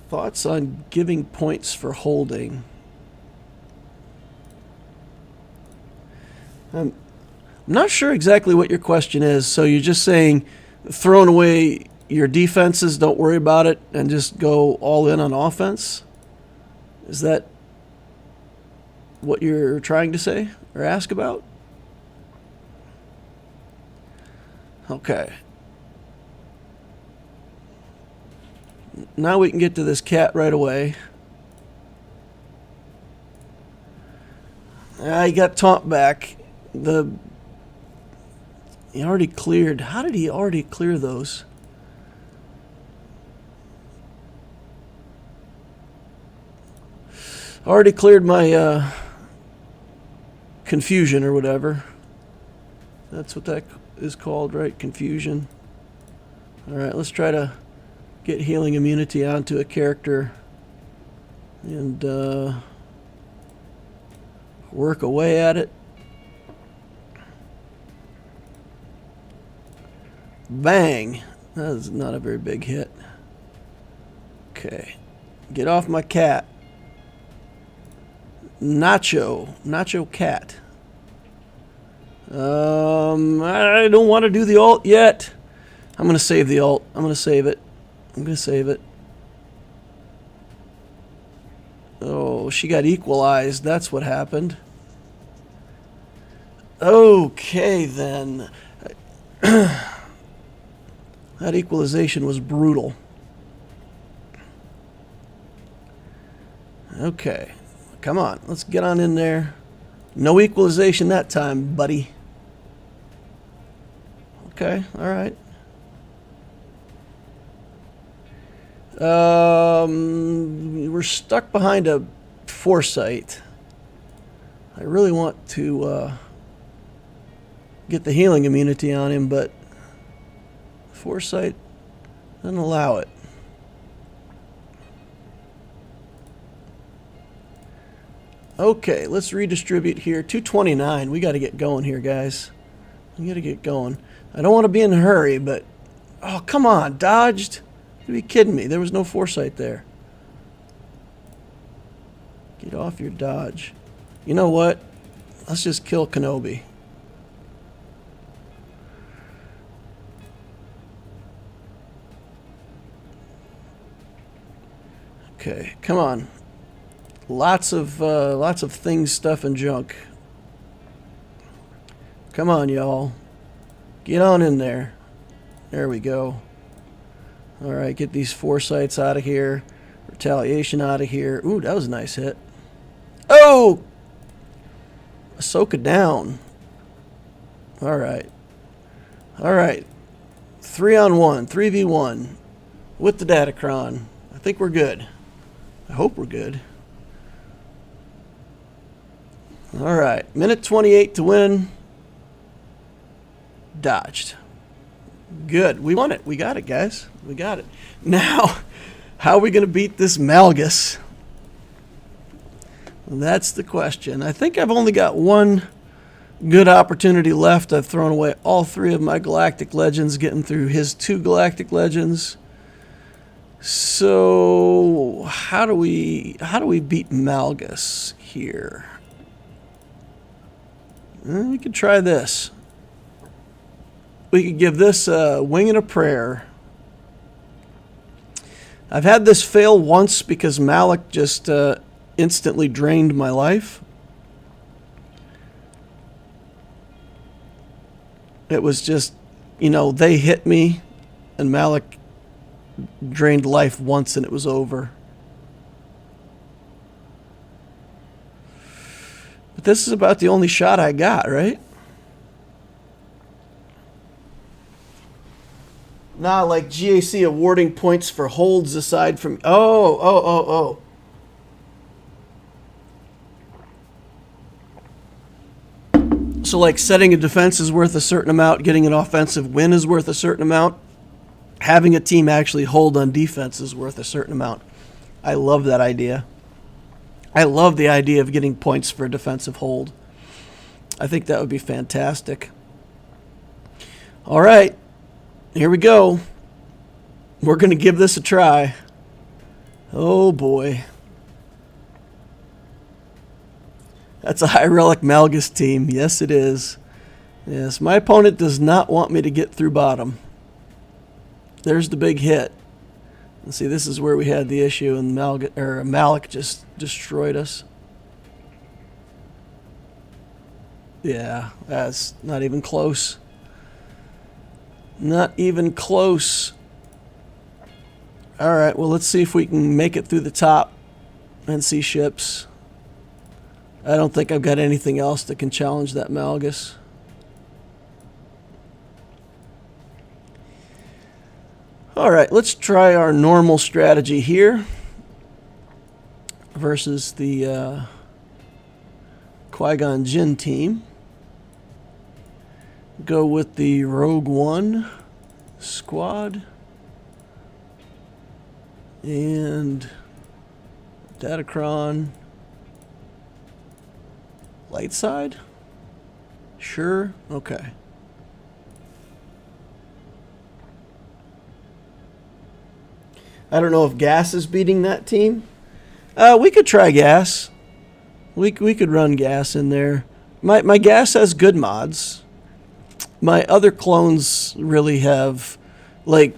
Thoughts on giving points for holding? I'm not sure exactly what your question is. So you're just saying throwing away your defenses, don't worry about it, and just go all in on offense? Is that what you're trying to say or ask about? Okay. Now we can get to this cat right away. He got taunt back. He already cleared. How did he already clear those? Already cleared my confusion or whatever. That's what that is called, right? Confusion. All right, let's try to get healing immunity onto a character and work away at it. Bang! That is not a very big hit. Okay. Get off my cat. Nacho cat. I don't want to do the ult yet. I'm going to save the ult. I'm going to save it. Oh, she got equalized. That's what happened. Okay, then. That equalization was brutal. Okay. Come on. Let's get on in there. No equalization that time, buddy. Okay. All right. We're stuck behind a foresight. I really want to get the healing immunity on him, but foresight doesn't allow it. Okay, let's redistribute here. 229. We got to get going here, guys. We got to get going. I don't want to be in a hurry, but oh, come on, dodged. You'd be kidding me. There was no foresight there. Get off your dodge. You know what? Let's just kill Kenobi. Okay, come on. Lots of things, stuff, and junk. Come on, y'all. Get on in there. There we go. All right, get these foresights out of here. Retaliation out of here. Ooh, that was a nice hit. Oh! Ahsoka down. All right. All right. 3-on-1, 3v1 with the datacron. I think we're good. I hope we're good. All right. Minute 28 to win. Dodged. Good. We won it. We got it, guys. We got it. Now, how are we going to beat this Malgus? Well, that's the question. I think I've only got one good opportunity left. I've thrown away all 3 of my Galactic Legends, getting through his 2 Galactic Legends. So, how do we beat Malgus here? We could try this. We could give this a wing and a prayer. I've had this fail once because Malik just instantly drained my life. It was just, you know, they hit me and Malik drained life once and it was over. But this is about the only shot I got, right? Not like GAC awarding points for holds aside from... Oh. So like setting a defense is worth a certain amount, getting an offensive win is worth a certain amount, having a team actually hold on defense is worth a certain amount. I love that idea. I love the idea of getting points for a defensive hold. I think that would be fantastic. All right, here we go. We're going to give this a try. Oh boy. That's a high relic Malgus team. Yes, it is. Yes, my opponent does not want me to get through bottom. There's the big hit. And see, this is where we had the issue, and Malik just destroyed us. Yeah, that's not even close. Not even close. All right, well, let's see if we can make it through the top and see ships. I don't think I've got anything else that can challenge that Malgus. All right, let's try our normal strategy here versus the Qui-Gon Jinn team. Go with the Rogue One squad and datacron. Light side? Sure. Okay. I don't know if gas is beating that team. We could try gas. We could run gas in there. My gas has good mods. My other clones really have, like,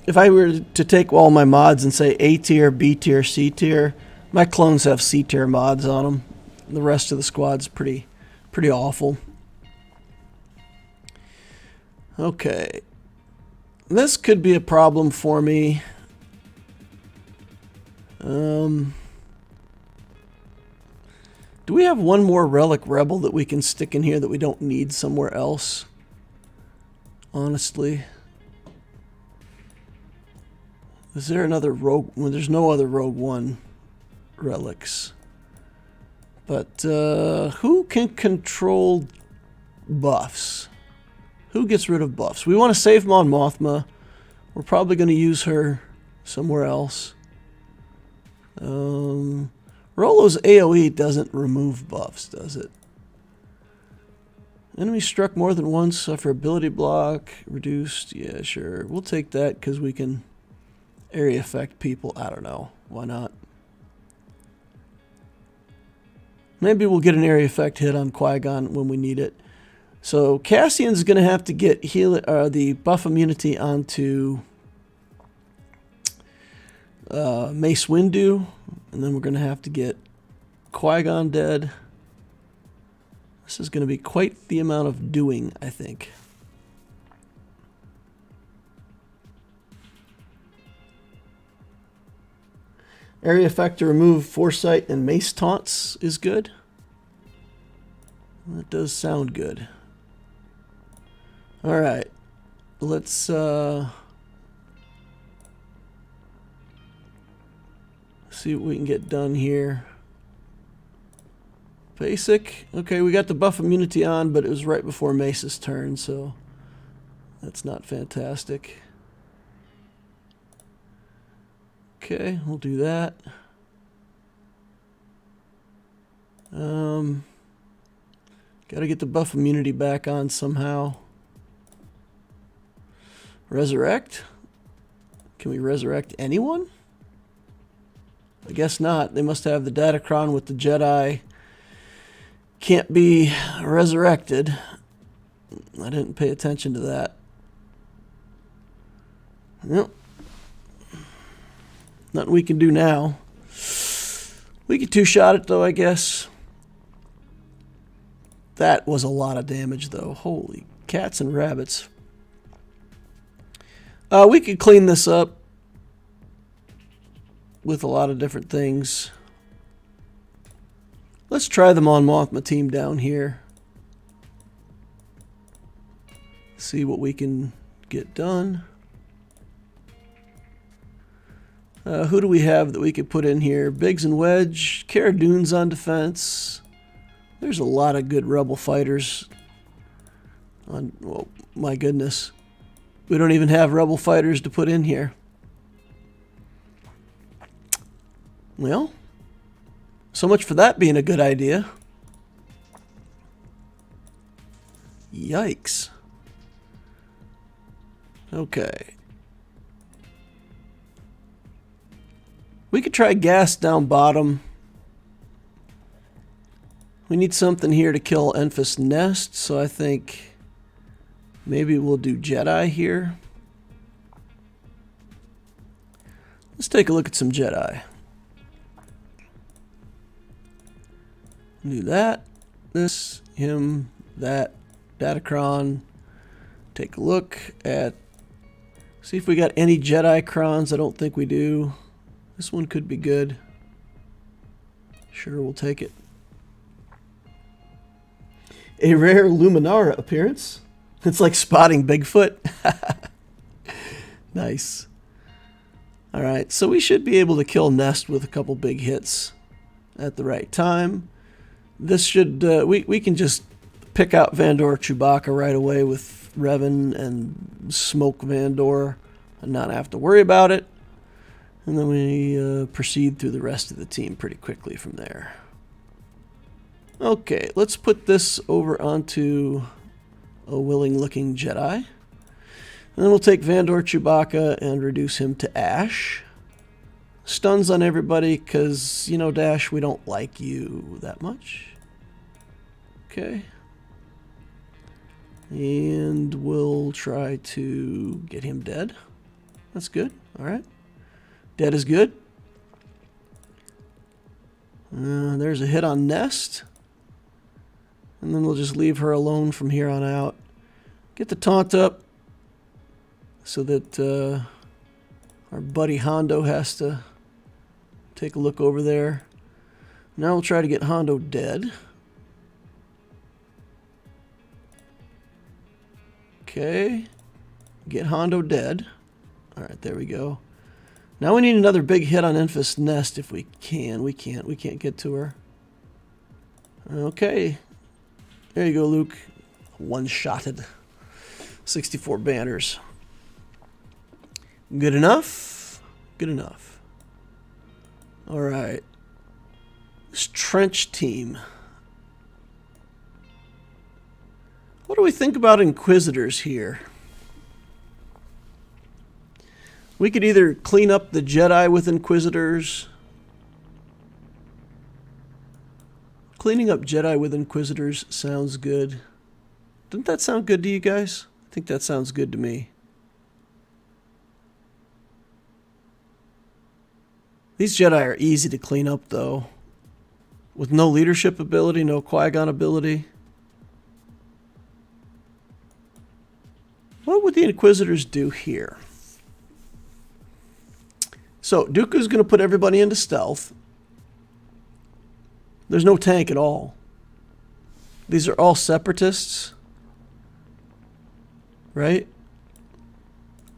if I were to take all my mods and say A tier, B tier, C tier, my clones have C tier mods on them. The rest of the squad's pretty awful. Okay. This could be a problem for me. Do we have one more relic rebel that we can stick in here that we don't need somewhere else? Honestly. Is there another rogue? Well, there's no other Rogue One relics. But who can control buffs? Who gets rid of buffs? We want to save Mon Mothma. We're probably going to use her somewhere else. Rollo's AoE doesn't remove buffs, does it? Enemy struck more than once, suffer ability block, reduced. Yeah, sure. We'll take that because we can area effect people. I don't know. Why not? Maybe we'll get an area effect hit on Qui-Gon when we need it. So Cassian's going to have to get the buff immunity onto Mace Windu, and then we're going to have to get Qui-Gon dead. This is going to be quite the amount of doing, I think. Area effect to remove Foresight and Mace taunts is good. That does sound good. All right, let's see what we can get done here. Basic. Okay, we got the buff immunity on, but it was right before Mace's turn, so that's not fantastic. Okay, we'll do that. Got to get the buff immunity back on somehow. Resurrect? Can we resurrect anyone? I guess not. They must have the datacron with the Jedi. Can't be resurrected. I didn't pay attention to that. Nope. Nothing we can do now. We could two-shot it, though, I guess. That was a lot of damage, though. Holy cats and rabbits. We could clean this up with a lot of different things. Let's try the Mon Mothma team down here. See what we can get done. Who do we have that we could put in here? Biggs and Wedge. Cara Dune's on defense. There's a lot of good rebel fighters. Well, my goodness. We don't even have rebel fighters to put in here. Well, So much for that being a good idea. Yikes. Okay. We could try gas down bottom. We need something here to kill Enfys Nest, so I think maybe we'll do Jedi here. Let's take a look at some Jedi. Do that, this, him, that, datacron. Take a look at, see if we got any Jedi crons. I don't think we do. This one could be good. Sure, we'll take it. A rare Luminara appearance. It's like spotting Bigfoot. Nice. Alright, so we should be able to kill Nest with a couple big hits at the right time. This should, we can just pick out Vandor Chewbacca right away with Revan and smoke Vandor and not have to worry about it. And then we proceed through the rest of the team pretty quickly from there. Okay, let's put this over onto a willing-looking Jedi. And then we'll take Vandor Chewbacca and reduce him to Ash. Stuns on everybody because, you know, Dash, we don't like you that much. Okay. And we'll try to get him dead. That's good. All right. Dead is good. There's a hit on Nest. And then we'll just leave her alone from here on out. Get the taunt up so that our buddy Hondo has to take a look over there. Now we'll try to get Hondo dead. Okay. Get Hondo dead. Alright, there we go. Now we need another big hit on Enfys Nest if we can. We can't. We can't get to her. Okay. There you go, Luke. One-shotted. 64 banners. Good enough? Good enough. Alright. This trench team. What do we think about Inquisitors here? We could either clean up the Jedi with Inquisitors. Cleaning up Jedi with Inquisitors sounds good. Doesn't that sound good to you guys? I think that sounds good to me. These Jedi are easy to clean up, though. With no leadership ability, no Qui-Gon ability. What would the Inquisitors do here? So, Dooku's going to put everybody into stealth. There's no tank at all. These are all separatists. Right?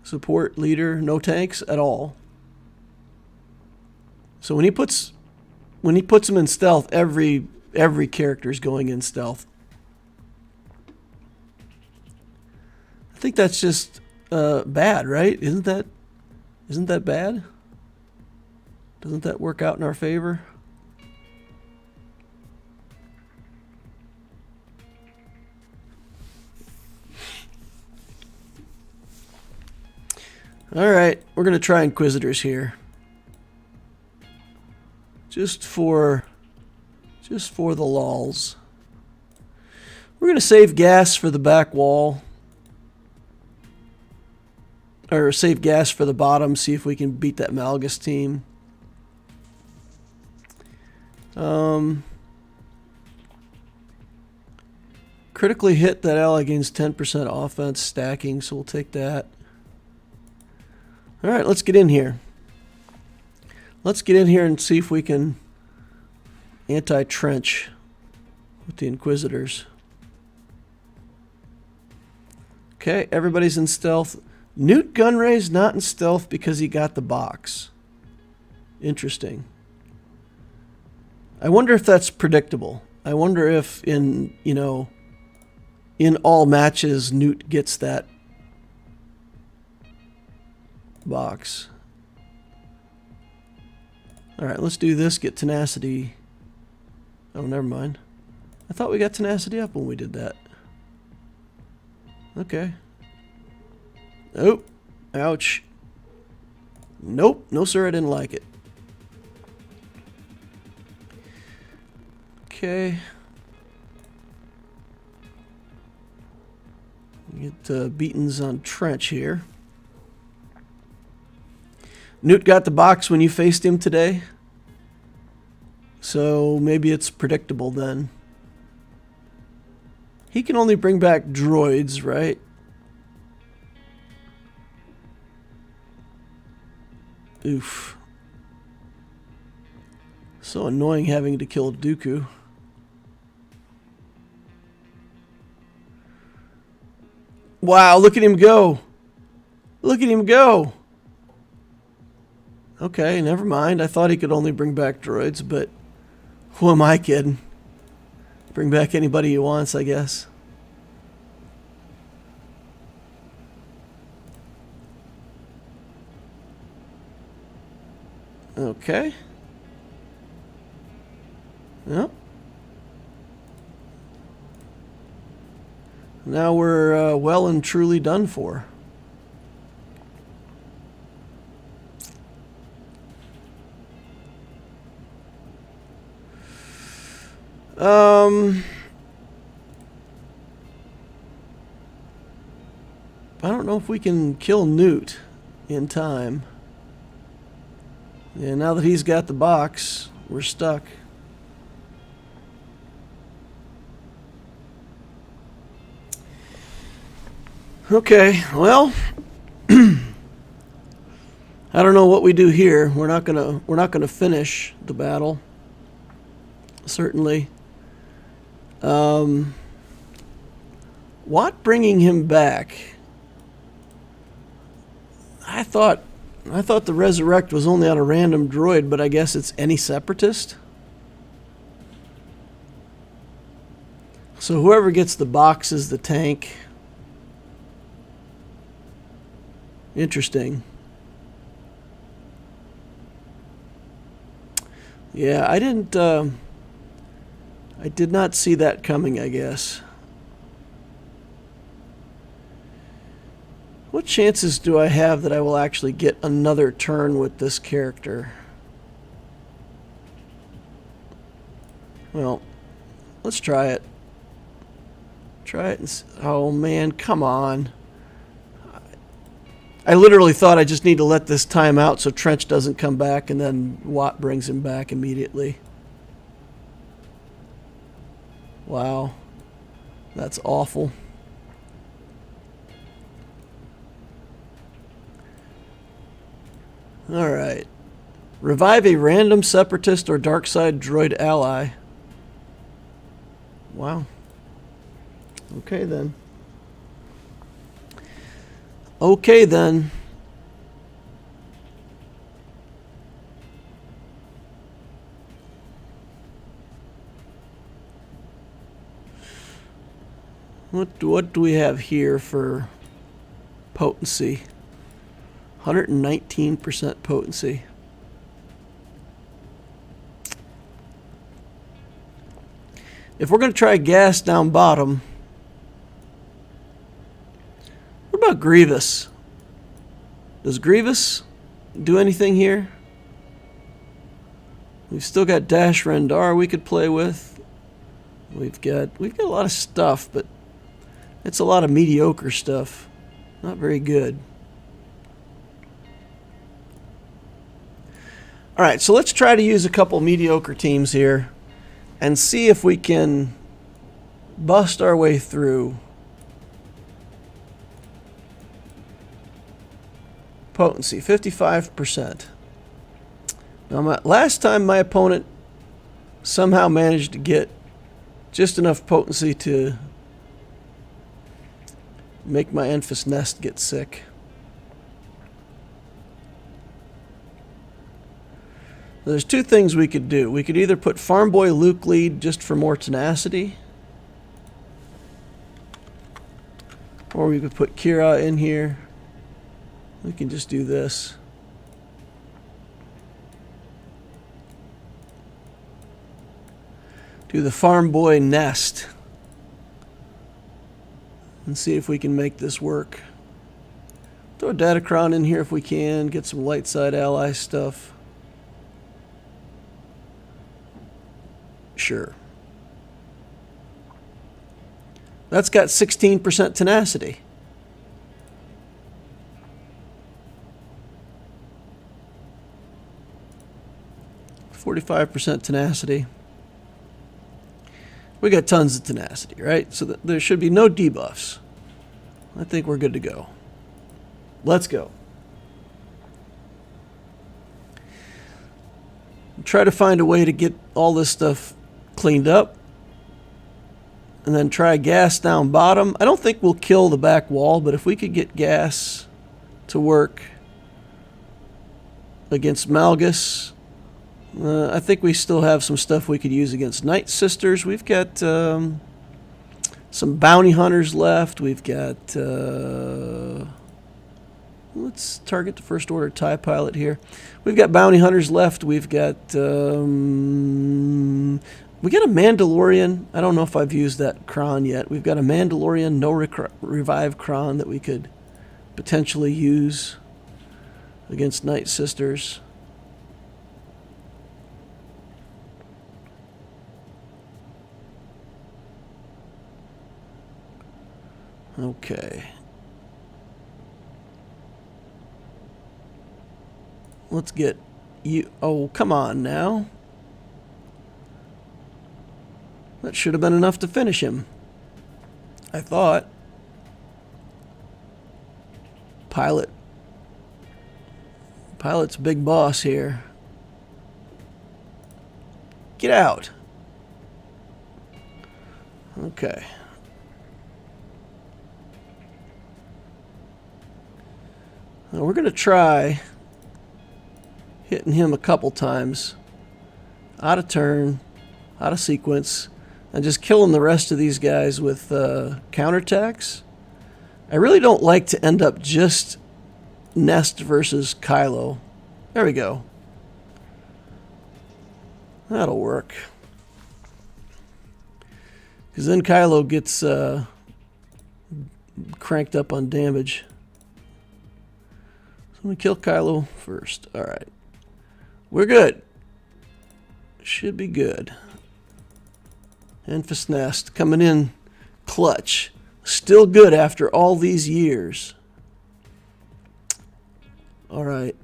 Support, leader, no tanks at all. So when he puts them in stealth, every character is going in stealth. I think that's just bad, right? Isn't that bad? Doesn't that work out in our favor? All right, we're going to try Inquisitors here. Just for the lols. We're going to save gas for the back wall. Or save gas for the bottom, see if we can beat that Malgus team. Critically hit that ally gains 10% offense stacking, so we'll take that. Alright, let's get in here. Let's get in here and see if we can anti-trench with the Inquisitors. Okay, everybody's in stealth. Newt Gunray's not in stealth because he got the box. Interesting. I wonder if that's predictable. I wonder if in all matches Newt gets that box. Alright, let's do this. Get tenacity Oh, never mind. I thought we got tenacity up when we did that. Okay. Oh, ouch. Nope, no sir, I didn't like it. Okay. Get beatings on Trench here. Newt got the box when you faced him today. So maybe it's predictable then. He can only bring back droids, right? Oof. So annoying having to kill Dooku. Wow, look at him go. Look at him go. Okay, never mind. I thought he could only bring back droids, but who am I kidding? Bring back anybody he wants, I guess. Okay. Yep. Now we're well and truly done for. I don't know if we can kill Newt in time. Yeah, now that he's got the box, we're stuck. Okay, well, I don't know what we do here. We're not gonna finish the battle. Certainly. Watt bringing him back. I thought the resurrect was only on a random droid, but I guess it's any separatist. So whoever gets the box is the tank. Interesting. Yeah, I did not see that coming, I guess. What chances do I have that I will actually get another turn with this character? Well, let's try it. Try it and see. Oh man, come on. I literally thought I just need to let this time out so Trench doesn't come back, and then Watt brings him back immediately. Wow. That's awful. Alright. Revive a random separatist or dark side droid ally. Wow. Okay then. Okay then. What do we have here for potency? 119% potency. If we're going to try gas down bottom, what about Grievous? Does Grievous do anything here? We've still got Dash Rendar we could play with. We've got a lot of stuff, but it's a lot of mediocre stuff. Not very good. Alright, so let's try to use a couple mediocre teams here and see if we can bust our way through. Potency, 55%. Now, last time my opponent somehow managed to get just enough potency to make my Enfys Nest get sick. There's two things we could do. We could either put Farm Boy Luke lead just for more tenacity, or we could put Kira in here. We can just do this. do the farm boy nest and see if we can make this work. Throw a datacron in here if we can, get some light side ally stuff. Sure. That's got 16% tenacity. %45 tenacity. We got tons of tenacity, right? So there should be no debuffs. I think we're good to go. Let's go. Try to find a way to get all this stuff cleaned up. And then try gas down bottom. I don't think we'll kill the back wall, but if we could get gas to work against Malgus, I think we still have some stuff we could use against Night Sisters. We've got some bounty hunters left. We've got... let's target the First Order TIE pilot here. We've got bounty hunters left. We've got... we got a Mandalorian. I don't know if I've used that cron yet. We've got a Mandalorian no revive cron that we could potentially use against Night Sisters. Okay. Let's get you... Oh, come on now. That should have been enough to finish him, I thought. Pilot. Pilot's big boss here. Get out. Okay. Now we're going to try hitting him a couple times. Out of turn, out of sequence. And just killing the rest of these guys with counterattacks. I really don't like to end up just Nest versus Kylo. There we go. That'll work. Because then Kylo gets cranked up on damage. So I'm going to kill Kylo first. Alright. We're good. Should be good. Enfys Nest coming in clutch. Still good after all these years. Alright.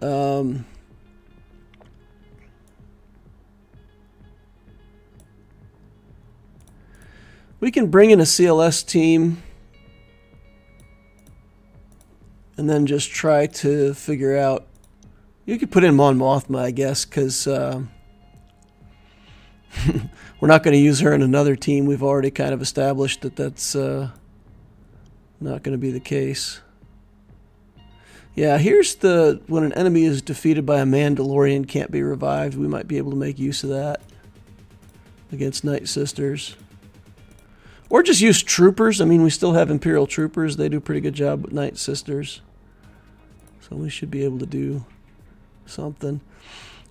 We can bring in a CLS team and then just try to figure out... You could put in Mon Mothma, I guess, because... we're not going to use her in another team. We've already kind of established that that's not going to be the case. Yeah, here's the... When an enemy is defeated by a Mandalorian can't be revived, we might be able to make use of that against Night Sisters. Or just use troopers. I mean, we still have Imperial troopers. They do a pretty good job with Night Sisters. So we should be able to do something.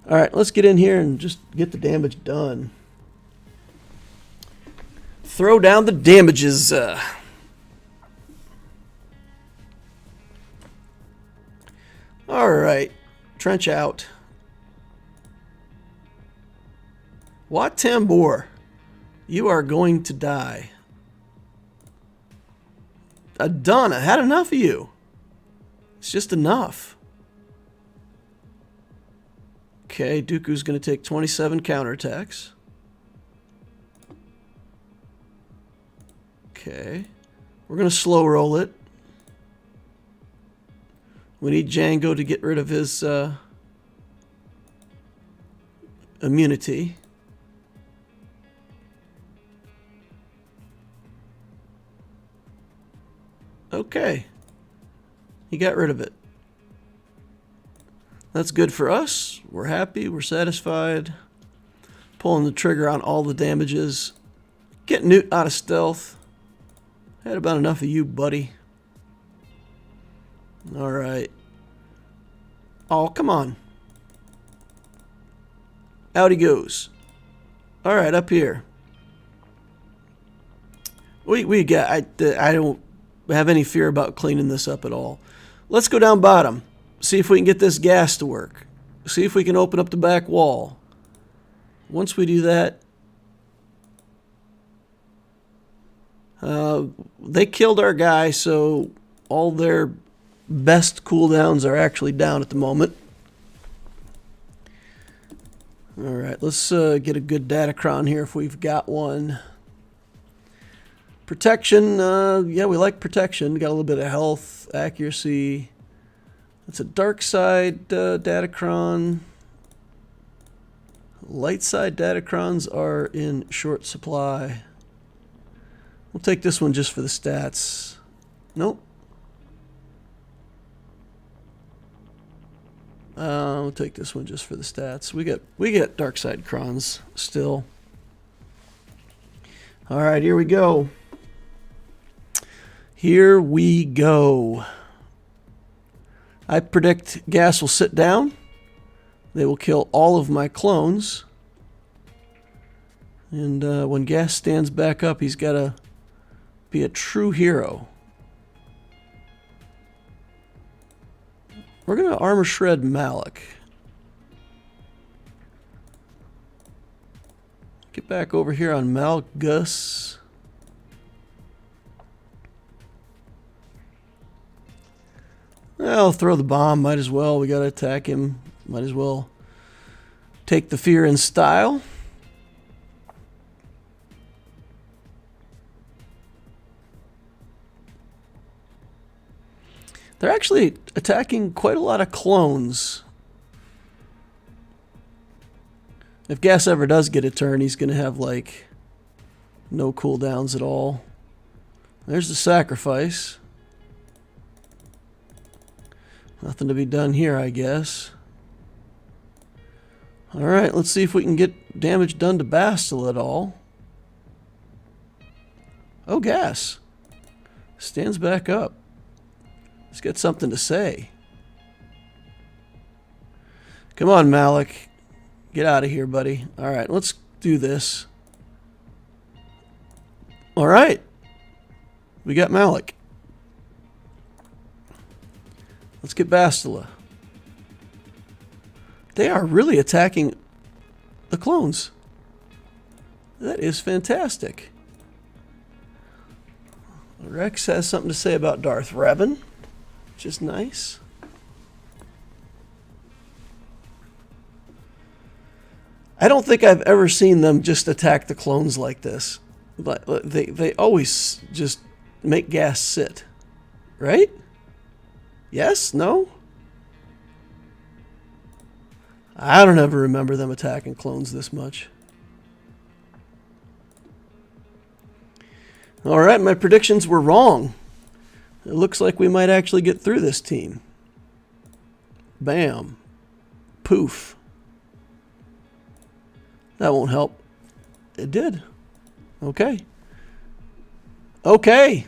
Alright, let's get in here and just get the damage done. Throw down the damages. Alright, trench out. Wat Tambor, you are going to die. Adana, had enough of you. It's just enough. Okay, Dooku's going to take 27 counterattacks. Okay. We're going to slow roll it. We need Django to get rid of his immunity. Okay. He got rid of it. That's good for us. We're happy. We're satisfied. Pulling the trigger on all the damages. Get Newt out of stealth. Had about enough of you, buddy. Alright. Oh, come on. Out he goes. Alright, up here. We got. I don't have any fear about cleaning this up at all. Let's go down bottom. See if we can get this gas to work. See if we can open up the back wall. Once we do that, they killed our guy, so all their best cooldowns are actually down at the moment. All right, let's get a good datacron here if we've got one. Protection, yeah, we like protection. Got a little bit of health, accuracy. It's a dark side datacron. Light side datacrons are in short supply. We'll take this one just for the stats. Nope. We'll take this one just for the stats. We get dark side crons still. All right, here we go. Here we go. I predict gas will sit down. They will kill all of my clones. And when gas stands back up, he's got to be a true hero. We're going to armor shred Malik. Get back over here on Malik Gus. I'll throw the bomb. Might as well. We got to attack him. Might as well take the fear in style. They're actually attacking quite a lot of clones. If Gas ever does get a turn, he's going to have, like, no cooldowns at all. There's the sacrifice. Nothing to be done here, I guess. Alright, let's see if we can get damage done to Bastila at all. Oh, Gas. Stands back up. He's got something to say. Come on, Malik. Get out of here, buddy. Alright, let's do this. Alright. We got Malik. Let's get Bastila. They are really attacking the clones. That is fantastic. Rex has something to say about Darth Revan, which is nice. I don't think I've ever seen them just attack the clones like this. But they always just make Gas sit. Right? Yes? No? I don't ever remember them attacking clones this much. Alright, my predictions were wrong. It looks like we might actually get through this team. Bam. Poof. That won't help. It did. Okay. Okay.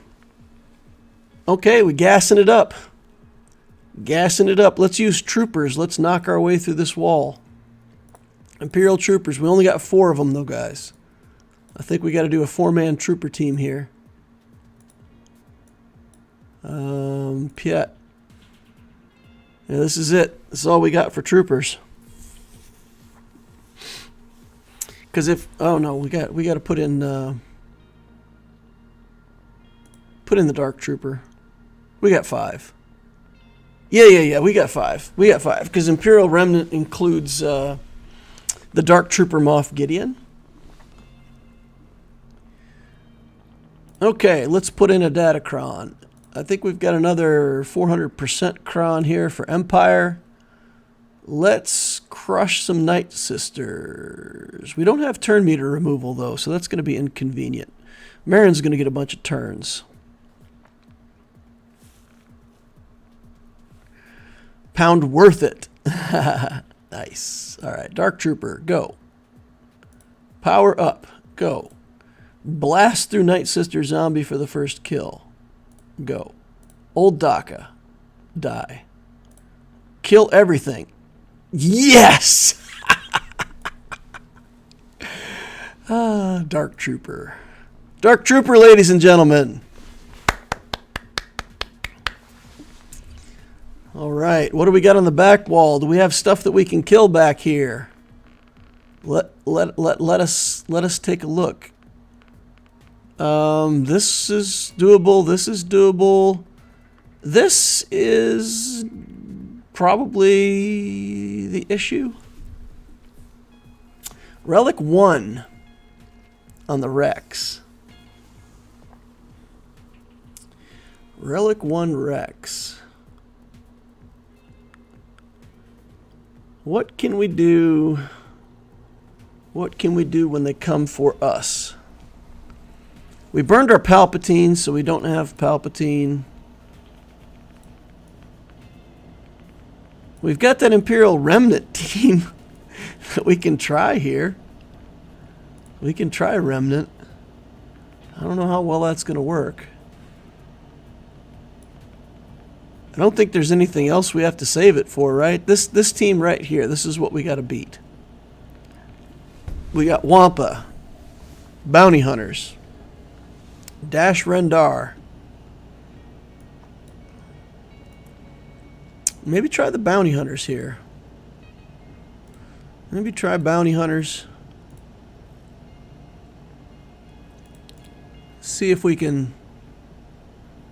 Okay, we're gassing it up. Gassing it up. Let's use troopers. Let's knock our way through this wall. Imperial troopers. We only got 4 of them, though, guys. I think we got to do a 4-man trooper team here. Piet. Yeah, this is it. This is all we got for troopers. Because if... Oh, no. We got to put in the Dark Trooper. We got 5. Yeah. We got 5. We got 5. Because Imperial Remnant includes the Dark Trooper Moff Gideon. Okay, let's put in a datacron. I think we've got another 400% cron here for Empire. Let's crush some Night Sisters. We don't have turn meter removal, though, so that's going to be inconvenient. Marin's going to get a bunch of turns. Pound worth it. Nice. All right, Dark Trooper, go. Power up, go. Blast through Night Sister Zombie for the first kill. Go. Old Daka, die. Kill everything. Yes! Dark Trooper. Dark Trooper, ladies and gentlemen. All right, what do we got on the back wall? Do we have stuff that we can kill back here? Let us take a look. This is doable. This is doable. This is probably the issue. Relic 1 on the Rex. Relic 1 Rex. What can we do? What can we do when they come for us? We burned our Palpatine, so we don't have Palpatine. We've got that Imperial Remnant team that we can try here. We can try Remnant. I don't know how well that's going to work. I don't think there's anything else we have to save it for, right? This team right here, this is what we got to beat. We got Wampa, Bounty Hunters, Dash Rendar. Maybe try the Bounty Hunters here. Maybe try Bounty Hunters. See if we can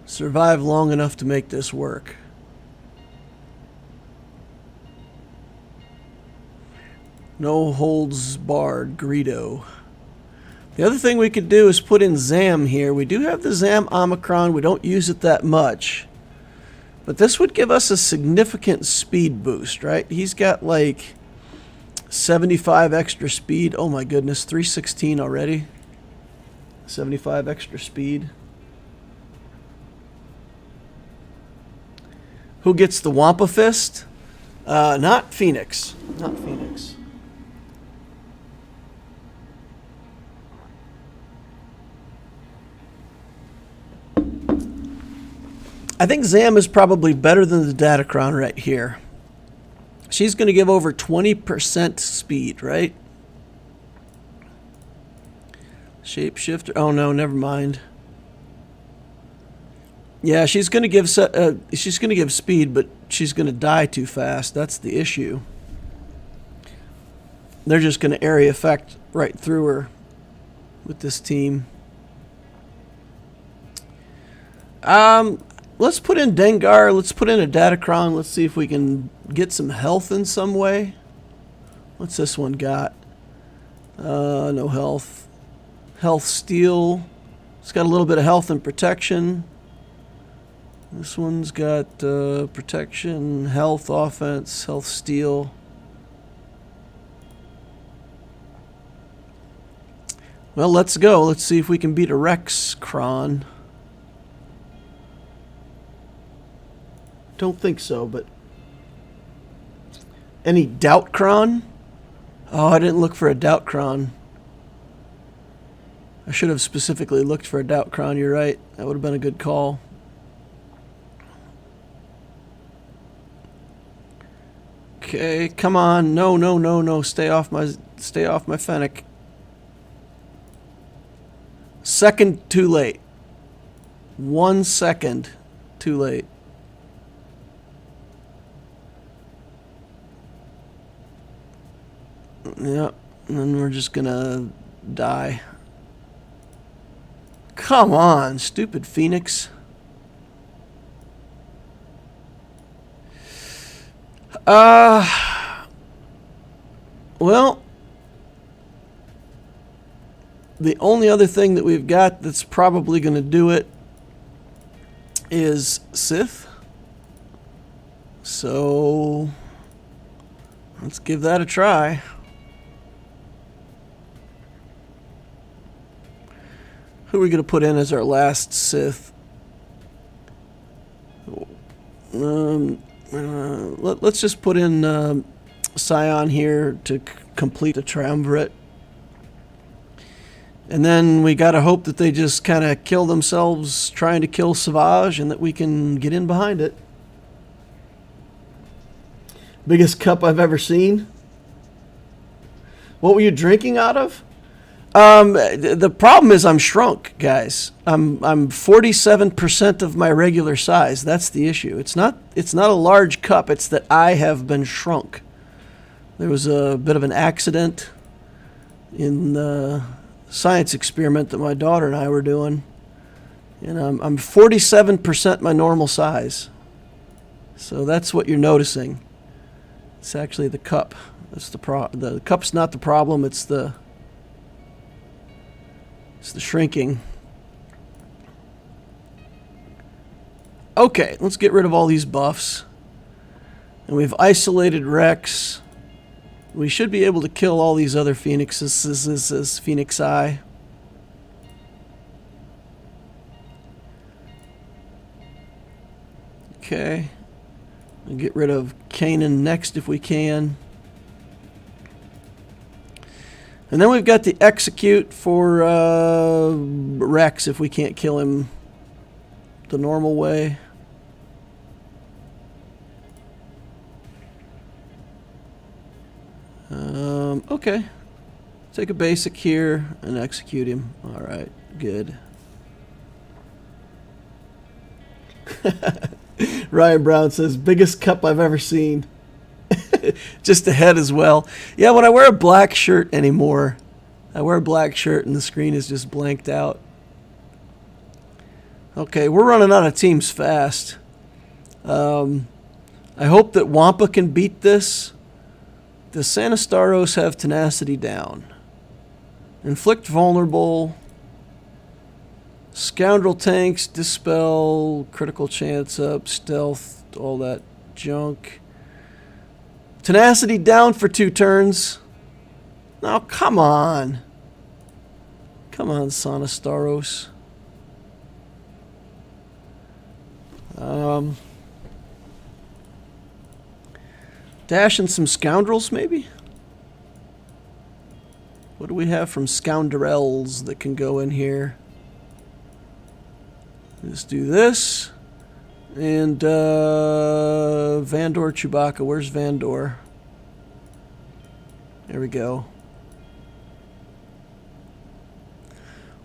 survive long enough to make this work. No holds barred, Greedo. The other thing we could do is put in Zam here. We do have the Zam Omicron. We don't use it that much. But this would give us a significant speed boost, right? He's got like 75 extra speed. Oh my goodness, 316 already. 75 extra speed. Who gets the Wampa Fist? Not Phoenix. Not Phoenix. I think Zam is probably better than the datacron right here. She's going to give over 20% speed, right? Shapeshifter. Oh no, never mind. Yeah, she's going to give speed, but she's going to die too fast. That's the issue. They're just going to area effect right through her with this team. Let's put in Dengar. Let's put in a datacron. Let's see if we can get some health in some way. What's this one got? No health. Health steal. It's got a little bit of health and protection. This one's got protection, health, offense, health steal. Well, let's go. Let's see if we can beat a Rex cron. Don't think so, but any datacron? Oh, I didn't look for a datacron. I should have specifically looked for a datacron. You're right. That would have been a good call. Okay, come on. No, no, no, no. Stay off my Fennec. Second too late. 1 second too late. Yep, and then we're just gonna die. Come on, stupid Phoenix. Well, the only other thing that we've got that's probably gonna do it is Sith. So let's give that a try. Who are we going to put in as our last Sith? Let's just put in Scion here to complete the triumvirate. And then we got to hope that they just kind of kill themselves trying to kill Savage and that we can get in behind it. Biggest cup I've ever seen. What were you drinking out of? The problem is I'm shrunk, guys. I'm 47% of my regular size. That's the issue. It's not a large cup. It's that I have been shrunk. There was a bit of an accident in the science experiment that my daughter and I were doing, and I'm 47% my normal size. So that's what you're noticing. It's actually the cup. That's the cup's not the problem. It's the shrinking. Okay, let's get rid of all these buffs. And we've isolated Rex. We should be able to kill all these other Phoenixes, Phoenix Eye. Okay. We'll get rid of Kanan next if we can. And then we've got the execute for Rex if we can't kill him the normal way. Okay. Take a basic here and execute him. Alright, good. Ryan Brown says, biggest cup I've ever seen. Just the head as well. Yeah, when I wear a black shirt anymore, I wear a black shirt and the screen is just blanked out. Okay, we're running out of teams fast. I hope that Wampa can beat this. The Sanastaros have tenacity down. Inflict vulnerable. Scoundrel tanks, dispel, critical chance up, stealth, all that junk. Tenacity down for 2 turns. Now, come on. Come on, Sanastaros. Dash in some scoundrels, maybe? What do we have from scoundrels that can go in here? Let's do this. And Vandor Chewbacca. Where's Vandor? There we go.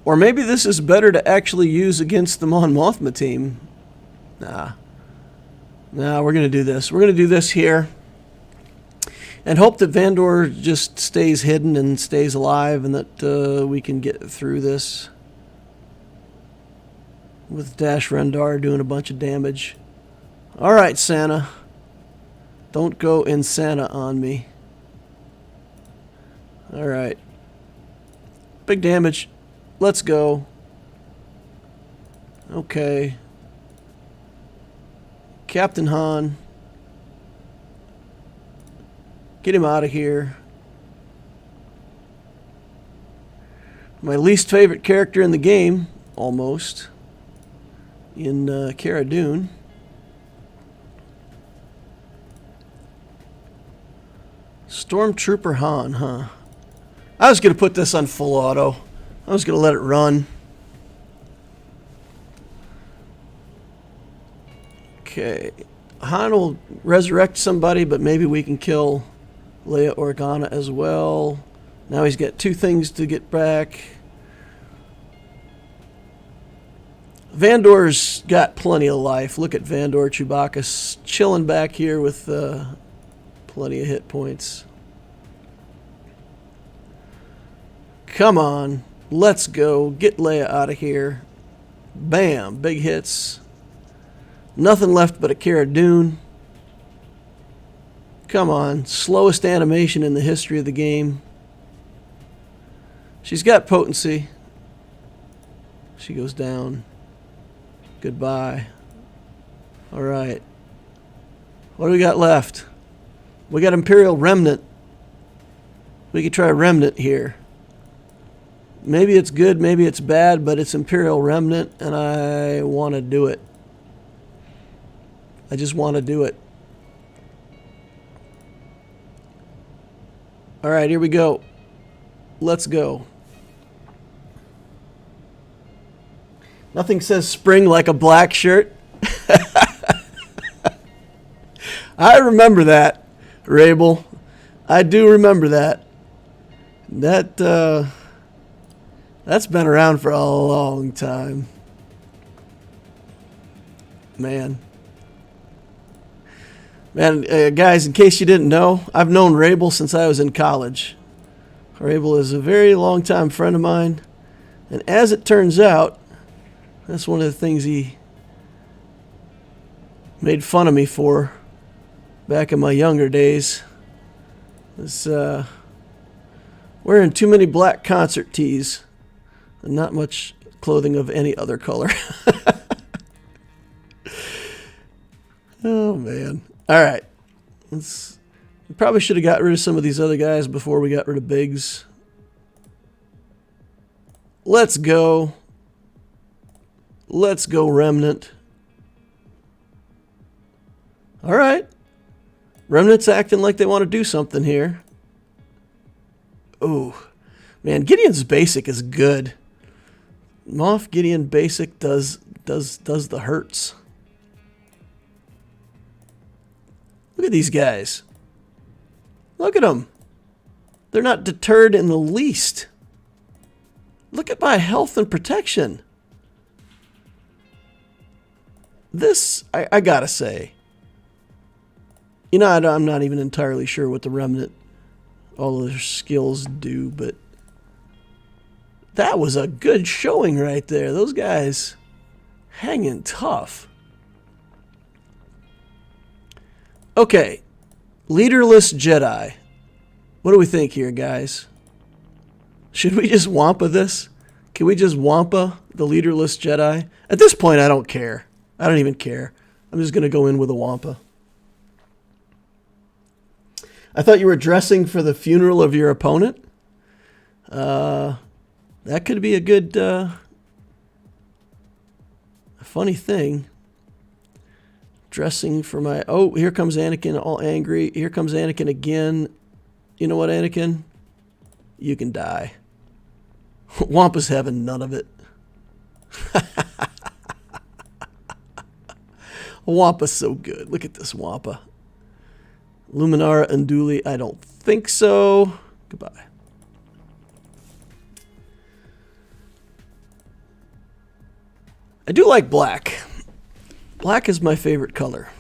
Or maybe this is better to actually use against the Mon Mothma team. Nah, we're going to do this. We're going to do this here. And hope that Vandor just stays hidden and stays alive and that we can get through this. With Dash Rendar doing a bunch of damage. Alright, Santa. Don't go Insana on me. Alright. Big damage. Let's go. Okay. Captain Han. Get him out of here. My least favorite character in the game, almost. In Cara Dune. Stormtrooper Han, huh? I was going to put this on full auto. I was going to let it run. Okay. Han will resurrect somebody, but maybe we can kill Leia Organa as well. Now he's got 2 things to get back. Vandor's got plenty of life. Look at Vandor Chewbacca chilling back here with plenty of hit points. Come on. Let's go. Get Leia out of here. Bam. Big hits. Nothing left but a Cara Dune. Come on. Slowest animation in the history of the game. She's got potency. She goes down. Goodbye. Alright. What do we got left? We got Imperial Remnant. We could try Remnant here. Maybe it's good, maybe it's bad, but it's Imperial Remnant, and I want to do it. I just want to do it. Alright, here we go. Let's go. Nothing says spring like a black shirt. I remember that, Rabel. I do remember that. That's been around for a long time. Man. Guys, in case you didn't know, I've known Rabel since I was in college. Rabel is a very long-time friend of mine. And as it turns out, that's one of the things he made fun of me for back in my younger days. Was wearing too many black concert tees and not much clothing of any other color. Oh, man. All right. We probably should have got rid of some of these other guys before we got rid of Biggs. Let's go. Let's go, Remnant. All right. Remnant's acting like they want to do something here. Oh, man, Gideon's basic is good. Moff Gideon basic does the hurts. Look at these guys. Look at them. They're not deterred in the least. Look at my health and protection. This, I gotta say. You know, I'm not even entirely sure what the Remnant, all of their skills do, but that was a good showing right there. Those guys hanging tough. Okay, leaderless Jedi. What do we think here, guys? Should we just Wampa this? Can we just Wampa the leaderless Jedi? At this point, I don't care. I don't even care. I'm just going to go in with a Wampa. I thought you were dressing for the funeral of your opponent. That could be a good, a funny thing. Dressing for my... Oh, here comes Anakin all angry. Here comes Anakin again. You know what, Anakin? You can die. Wampa's having none of it. Wampa's so good. Look at this Wampa. Luminara Unduli, I don't think so. Goodbye. I do like black. Black is my favorite color.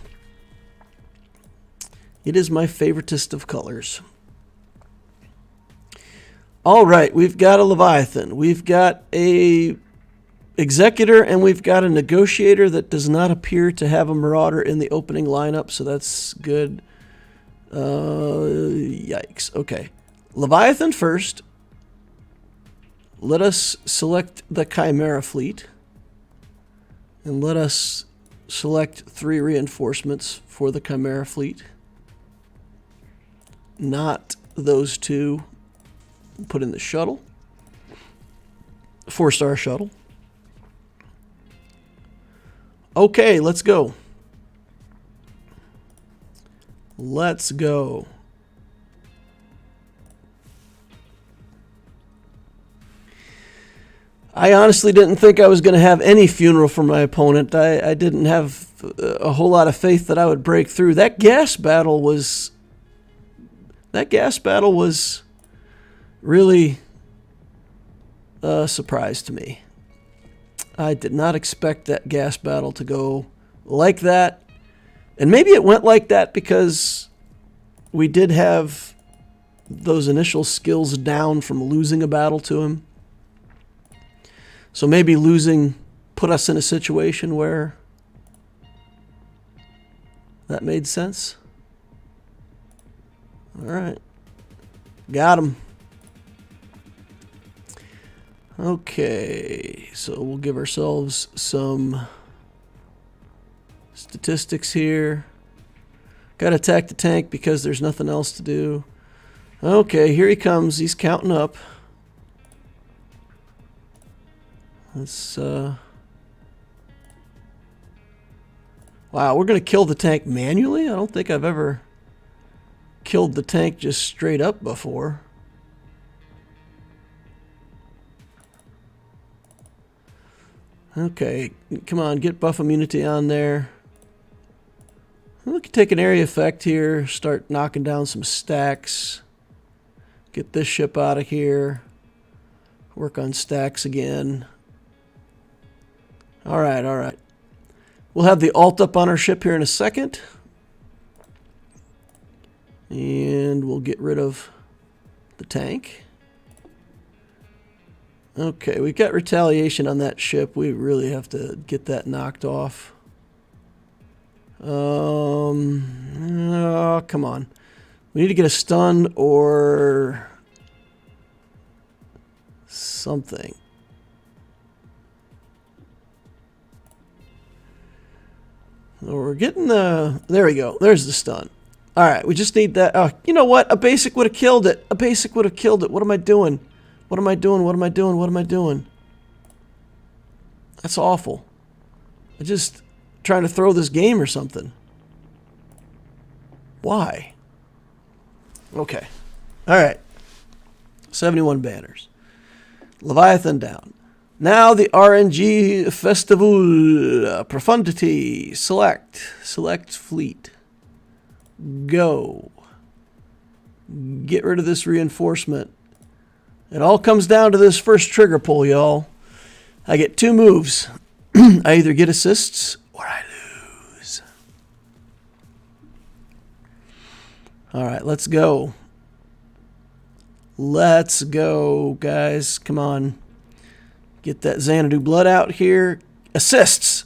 It is my favoritist of colors. All right, we've got a Leviathan. We've got a Executor, and we've got a Negotiator that does not appear to have a Marauder in the opening lineup, so that's good. Yikes. Okay. Leviathan first. Let us select the Chimera fleet. And let us select 3 reinforcements for the Chimera fleet. Not those 2. Put in the shuttle. 4-star shuttle. Okay, let's go. Let's go. I honestly didn't think I was going to have any funeral for my opponent. I didn't have a whole lot of faith that I would break through. That gas battle was really a surprise to me. I did not expect that gas battle to go like that. And maybe it went like that because we did have those initial skills down from losing a battle to him. So maybe losing put us in a situation where that made sense. All right. Got him. Okay, so we'll give ourselves some statistics here. Got to attack the tank because there's nothing else to do. Okay, here he comes. He's counting up. Let's, wow, we're going to kill the tank manually? I don't think I've ever killed the tank just straight up before. Okay, come on, get buff immunity on there. We can take an area effect here, start knocking down some stacks. Get this ship out of here. Work on stacks again. All right, all right. We'll have the alt up on our ship here in a second. And we'll get rid of the tank. Okay, we've got retaliation on that ship. We really have to get that knocked off. Oh, come on. We need to get a stun or something. We're getting the... There we go. There's the stun. All right, we just need that. Oh, you know what? A basic would have killed it. A basic would have killed it. What am I doing? What am I doing? What am I doing? What am I doing? That's awful. I'm just trying to throw this game or something. Why? Okay. All right. 71 banners. Leviathan down. Now the RNG Festival. Profundity. Select. Select fleet. Go. Get rid of this reinforcement. It all comes down to this first trigger pull, y'all. I get 2 moves. I either get assists or I lose. All right, let's go. Let's go, guys. Come on. Get that Xanadu blood out here. Assists.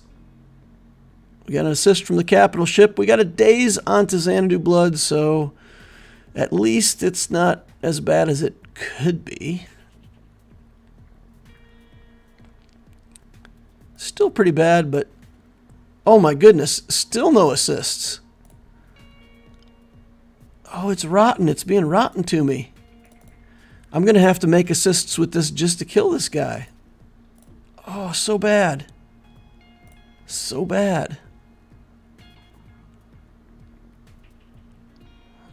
We got an assist from the capital ship. We got a daze onto Xanadu blood, so at least it's not as bad as it could be. Still pretty bad, but oh my goodness, still no assists. Oh, it's rotten. It's being rotten to me. I'm going to have to make assists with this just to kill this guy. Oh, so bad. So bad.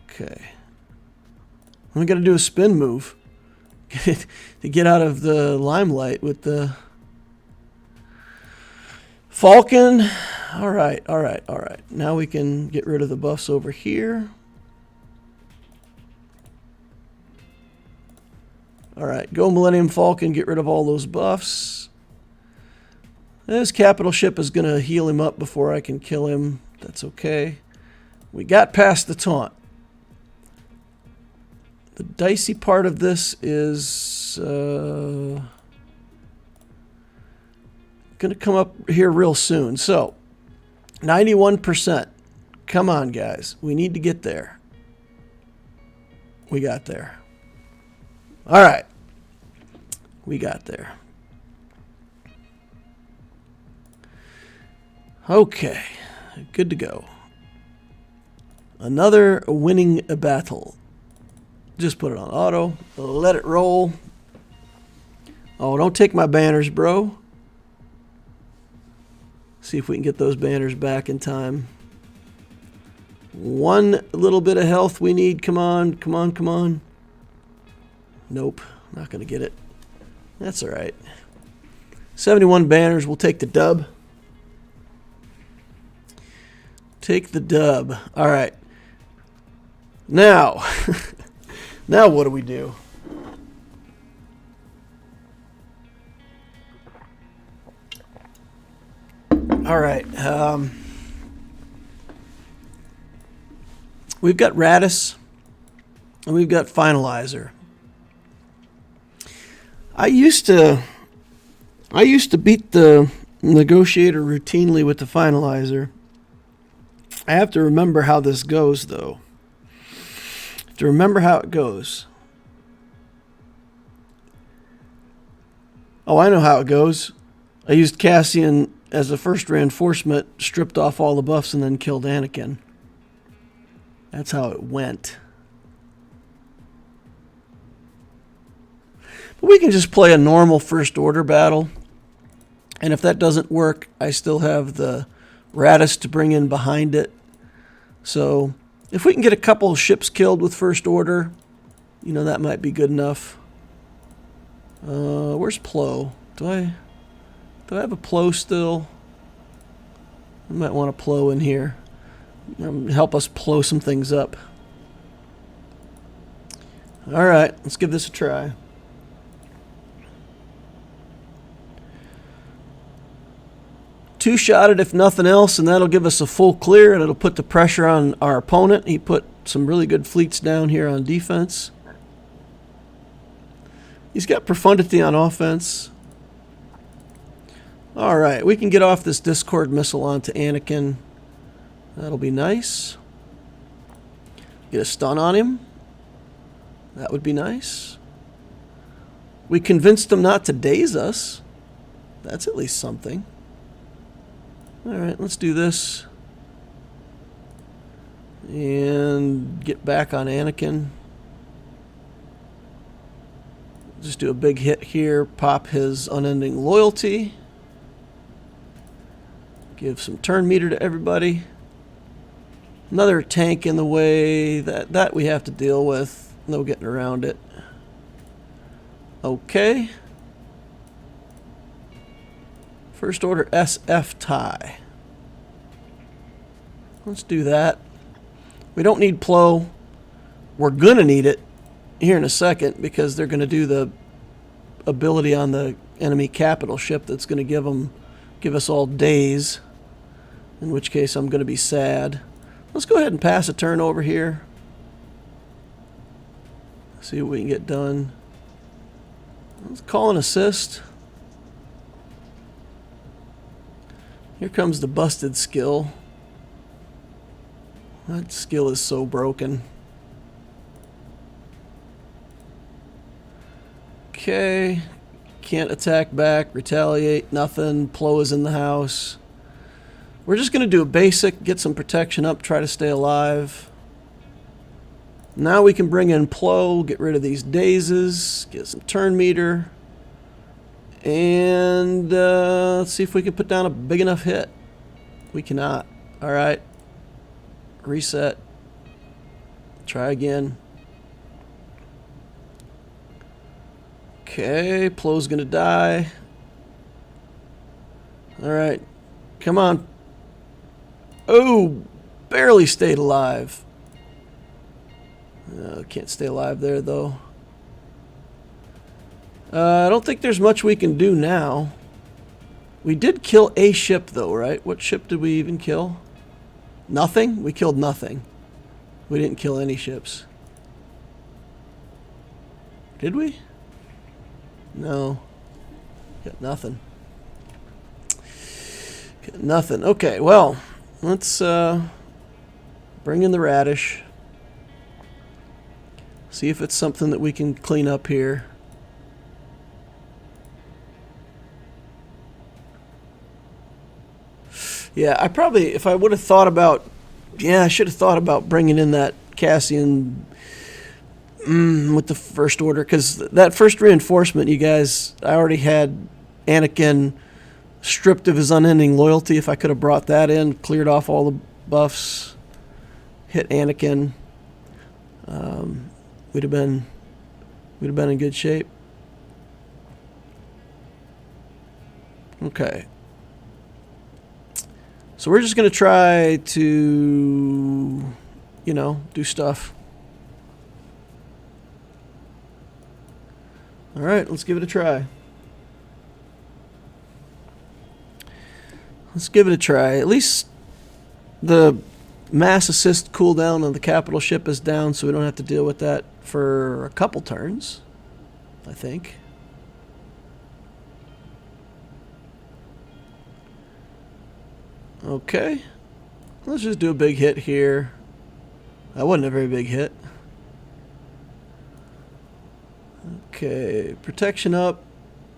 Okay. We got to do a spin move to get out of the limelight with the Falcon. All right, all right, all right. Now we can get rid of the buffs over here. All right, go Millennium Falcon, get rid of all those buffs. This capital ship is going to heal him up before I can kill him. That's okay. We got past the taunt. The dicey part of this is going to come up here real soon. So, 91%. Come on, guys. We need to get there. We got there. All right. We got there. Okay. Good to go. Another winning battle. Just put it on auto. Let it roll. Oh, don't take my banners, bro. See if we can get those banners back in time. One little bit of health we need. Come on, come on, come on. Nope, not going to get it. That's all right. 71 banners. We'll take the dub. Take the dub. All right. Now... Now what do we do? All right. We've got Radis and we've got Finalizer. I used to beat the Negotiator routinely with the Finalizer. I have to remember how this goes, though. To remember how it goes. Oh, I know how it goes. I used Cassian as the first reinforcement, stripped off all the buffs, and then killed Anakin. That's how it went. But we can just play a normal first order battle. And if that doesn't work, I still have the Radis to bring in behind it. So... if we can get a couple of ships killed with first order, you know, that might be good enough. Where's Plo? Do I have a Plo still? I might want a Plo in here. Help us Plo some things up. All right, let's give this a try. Two-shot it if nothing else, and that'll give us a full clear, and it'll put the pressure on our opponent. He put some really good fleets down here on defense. He's got profundity on offense. All right, we can get off this Discord missile onto Anakin. That'll be nice. Get a stun on him. That would be nice. We convinced him not to daze us. That's at least something. All right, let's do this. And get back on Anakin. Just do a big hit here. Pop his unending loyalty. Give some turn meter to everybody. Another tank in the way. That we have to deal with. No getting around it. Okay. First order SF tie. Let's do that. We don't need Plo. We're going to need it here in a second because they're going to do the ability on the enemy capital ship that's going to give us all days. In which case I'm going to be sad. Let's go ahead and pass a turn over here. See what we can get done. Let's call an assist. Here comes the busted skill. That skill is so broken. Okay. Can't attack back, retaliate, nothing. Plo is in the house. We're just going to do a basic, get some protection up, try to stay alive. Now we can bring in Plo, get rid of these dazes, get some turn meter. And let's see if we can put down a big enough hit. We cannot. All right. Reset. Try again. Okay, Plo's gonna die. All right, come on. Oh, barely stayed alive. Can't stay alive there though. I don't think there's much we can do now. We did kill a ship though, right? What ship did we even kill? Nothing? We killed nothing. We didn't kill any ships. Did we? No. Got nothing. Got nothing. Okay, well, let's bring in the radish. See if it's something that we can clean up here. Yeah, I probably, if I would have thought about, I should have thought about bringing in that Cassian with the first order, because that first reinforcement, you guys, I already had Anakin stripped of his unending loyalty. If I could have brought that in, cleared off all the buffs, hit Anakin, we'd have been in good shape. Okay. So we're just going to try to, do stuff. All right, let's give it a try. Let's give it a try. At least the mass assist cooldown on the capital ship is down, so we don't have to deal with that for a couple turns, I think. Okay, let's just do a big hit here. That wasn't a very big hit. Okay, protection up,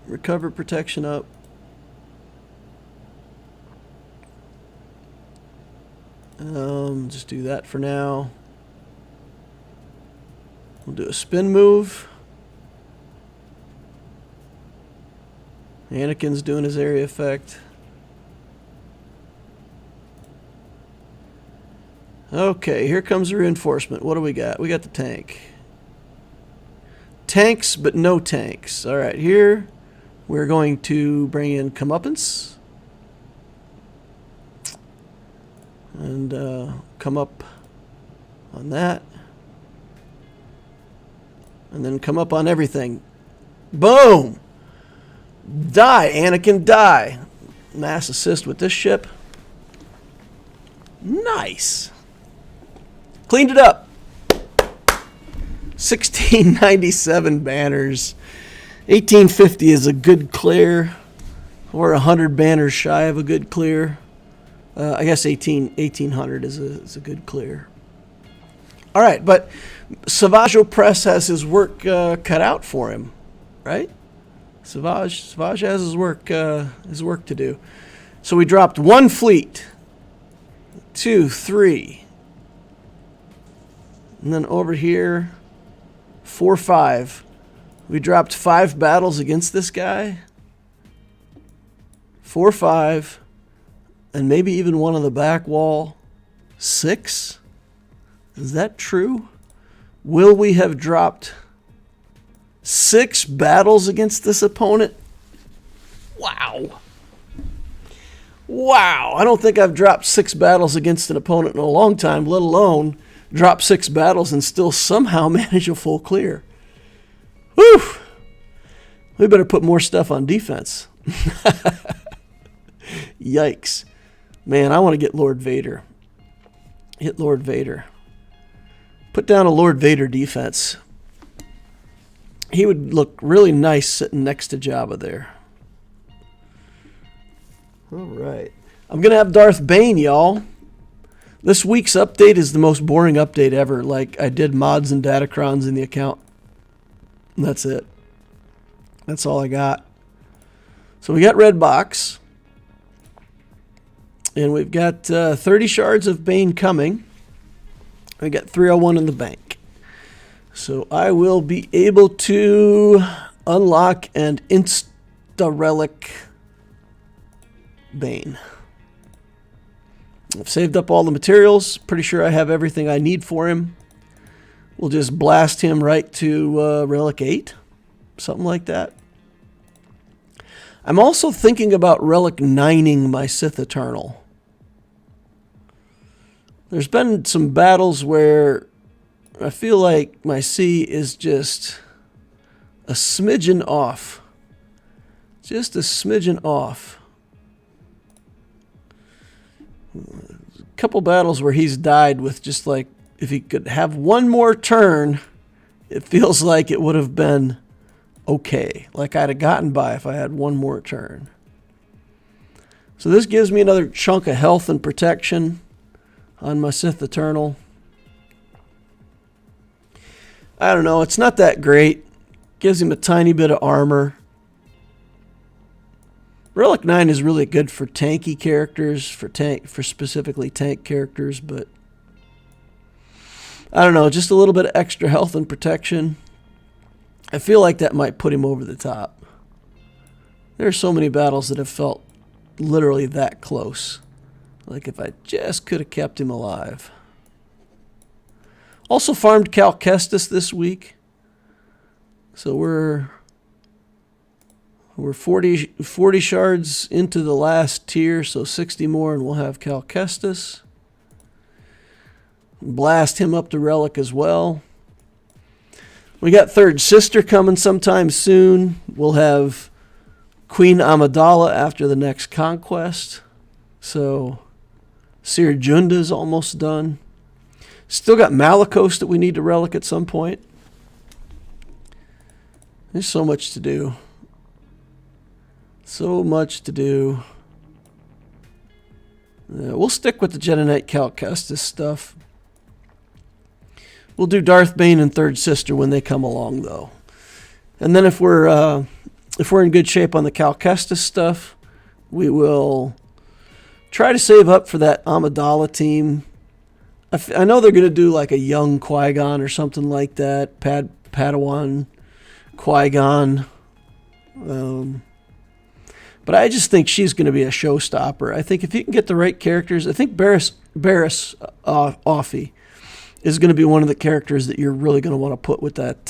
recover protection up. Just do that for now. We'll do a spin move. Anakin's doing his area effect. Okay, here comes the reinforcement. What do we got? We got the tank. Tanks, but no tanks. All right, here we're going to bring in comeuppance. And come up on that. And then come up on everything. Boom! Die, Anakin, die. Mass assist with this ship. Nice. Cleaned it up. 1697 banners. 1850 is a good clear. We're 100 banners shy of a good clear. I guess 1800 is a good clear. All right, but Swgoh Press has his work cut out for him, right? Savage has his work to do. So we dropped 1 fleet, 2, 3, and then over here, 4, 5. We dropped 5 battles against this guy. 4, 5, and maybe even one on the back wall. 6. Is that true? Will we have dropped 6 battles against this opponent? Wow. Wow. I don't think I've dropped 6 battles against an opponent in a long time, let alone drop 6 battles and still somehow manage a full clear. Whew. We better put more stuff on defense. Yikes. Man, I want to get Lord Vader. Hit Lord Vader. Put down a Lord Vader defense. He would look really nice sitting next to Jabba there. All right. I'm going to have Darth Bane, y'all. This week's update is the most boring update ever. Like, I did mods and datacrons in the account. And that's it. That's all I got. So we got Red Box. And we've got 30 shards of Bane coming. We got 301 in the bank. So I will be able to unlock and insta-relic Bane. I've saved up all the materials. Pretty sure I have everything I need for him. We'll just blast him right to Relic 8. Something like that. I'm also thinking about Relic 9ing my Sith Eternal. There's been some battles where I feel like my C is just a smidgen off. Just a smidgen off. A couple battles where he's died with just like, if he could have one more turn, it feels like it would have been okay. Like I'd have gotten by if I had one more turn. So this gives me another chunk of health and protection on my Sith Eternal. I don't know. It's not that great. Gives him a tiny bit of armor. Relic 9 is really good for tanky characters, for specifically tank characters, but I don't know. Just a little bit of extra health and protection. I feel like that might put him over the top. There are so many battles that have felt literally that close. Like if I just could have kept him alive. Also farmed Cal Kestis this week. So we're 40 shards into the last tier, so 60 more and we'll have Cal Kestis. Blast him up to Relic as well. We got Third Sister coming sometime soon. We'll have Queen Amidala after the next conquest. So Seer Junda's almost done. Still got Malicos that we need to relic at some point. There's so much to do. So much to do. We'll stick with the Jedi Knight Cal Kestis stuff. We'll do Darth Bane and Third Sister when they come along, though. And then if we're in good shape on the Cal Kestis stuff, we will try to save up for that Amidala team. I know they're going to do like a young Qui-Gon or something like that. Padawan Qui-Gon. But I just think she's going to be a showstopper. I think if you can get the right characters, I think Barriss Offee is going to be one of the characters that you're really going to want to put with that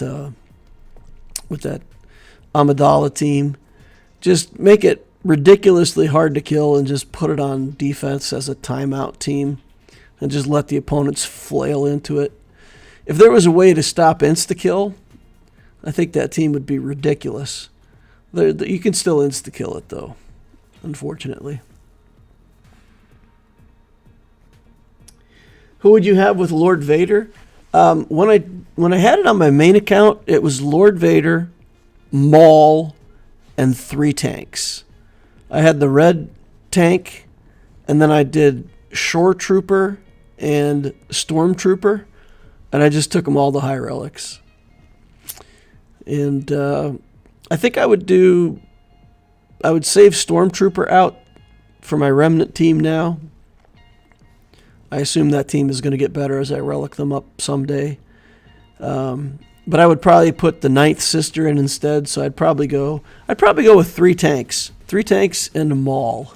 Amidala team. Just make it ridiculously hard to kill and just put it on defense as a timeout team and just let the opponents flail into it. If there was a way to stop insta-kill, I think that team would be ridiculous. You can still insta-kill it, though. unfortunately. Who would you have with Lord Vader? When I had it on my main account, it was Lord Vader, Maul, and 3 tanks. I had the red tank, and then I did Shore Trooper and Stormtrooper, and I just took them all to high relics. And I think I would save Stormtrooper out for my remnant team now. I assume that team is going to get better as I relic them up someday. But I would probably put the 9th Sister in instead, so I'd probably go with 3 tanks. 3 tanks and a Maul.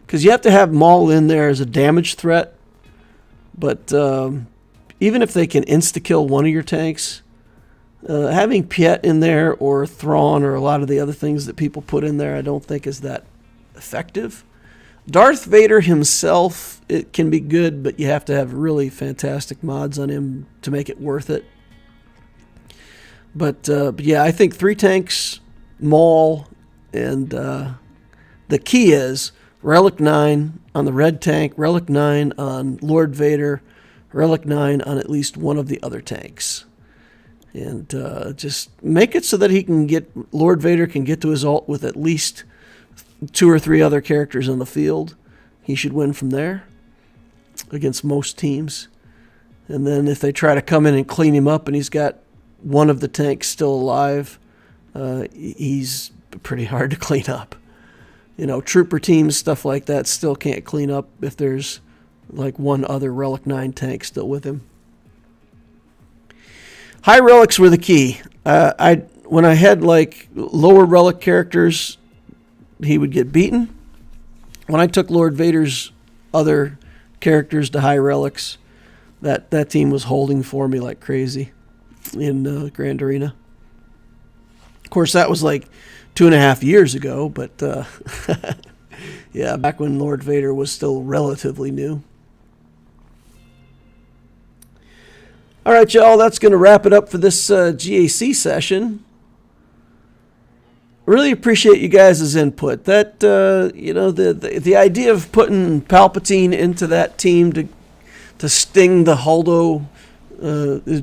Because you have to have Maul in there as a damage threat. But even if they can insta-kill one of your tanks, having Piet in there or Thrawn or a lot of the other things that people put in there, I don't think is that effective. Darth Vader himself, it can be good, but you have to have really fantastic mods on him to make it worth it. But yeah, I think 3 tanks, Maul, and the key is Relic 9 on the red tank, Relic 9 on Lord Vader, Relic 9 on at least one of the other tanks. And just make it so that Lord Vader can get to his ult with at least 2 or 3 other characters on the field. He should win from there against most teams. And then if they try to come in and clean him up and he's got one of the tanks still alive, he's pretty hard to clean up. You know, trooper teams, stuff like that, still can't clean up if there's like one other Relic 9 tank still with him. High relics were the key. When I had like lower relic characters, he would get beaten. When I took Lord Vader's other characters to high relics, that team was holding for me like crazy in Grand Arena. Of course, that was like 2.5 years ago, but yeah, back when Lord Vader was still relatively new. All right, y'all, that's going to wrap it up for this GAC session. Really appreciate you guys' input. That the idea of putting Palpatine into that team to sting the holdo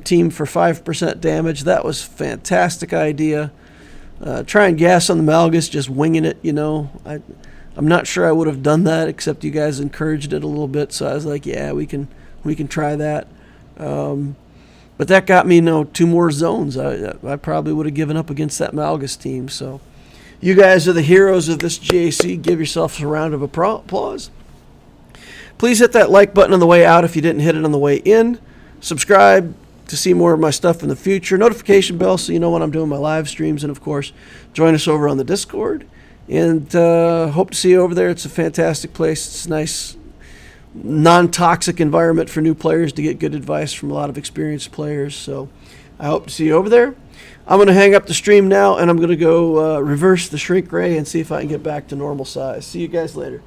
team for 5% damage, that was a fantastic idea. Trying gas on the Malgus, just winging it, I'm not sure I would have done that, except you guys encouraged it a little bit, so I was like, yeah, we can try that. But that got me 2 more zones. I probably would have given up against that Malgus team. So you guys are the heroes of this GAC. Give yourselves a round of applause. Please hit that like button on the way out if you didn't hit it on the way in. Subscribe to see more of my stuff in the future. Notification bell so you know when I'm doing my live streams. And, of course, join us over on the Discord. And hope to see you over there. It's a fantastic place. It's a nice, non-toxic environment for new players to get good advice from a lot of experienced players. So I hope to see you over there. I'm going to hang up the stream now, and I'm going to go reverse the shrink ray and see if I can get back to normal size. See you guys later.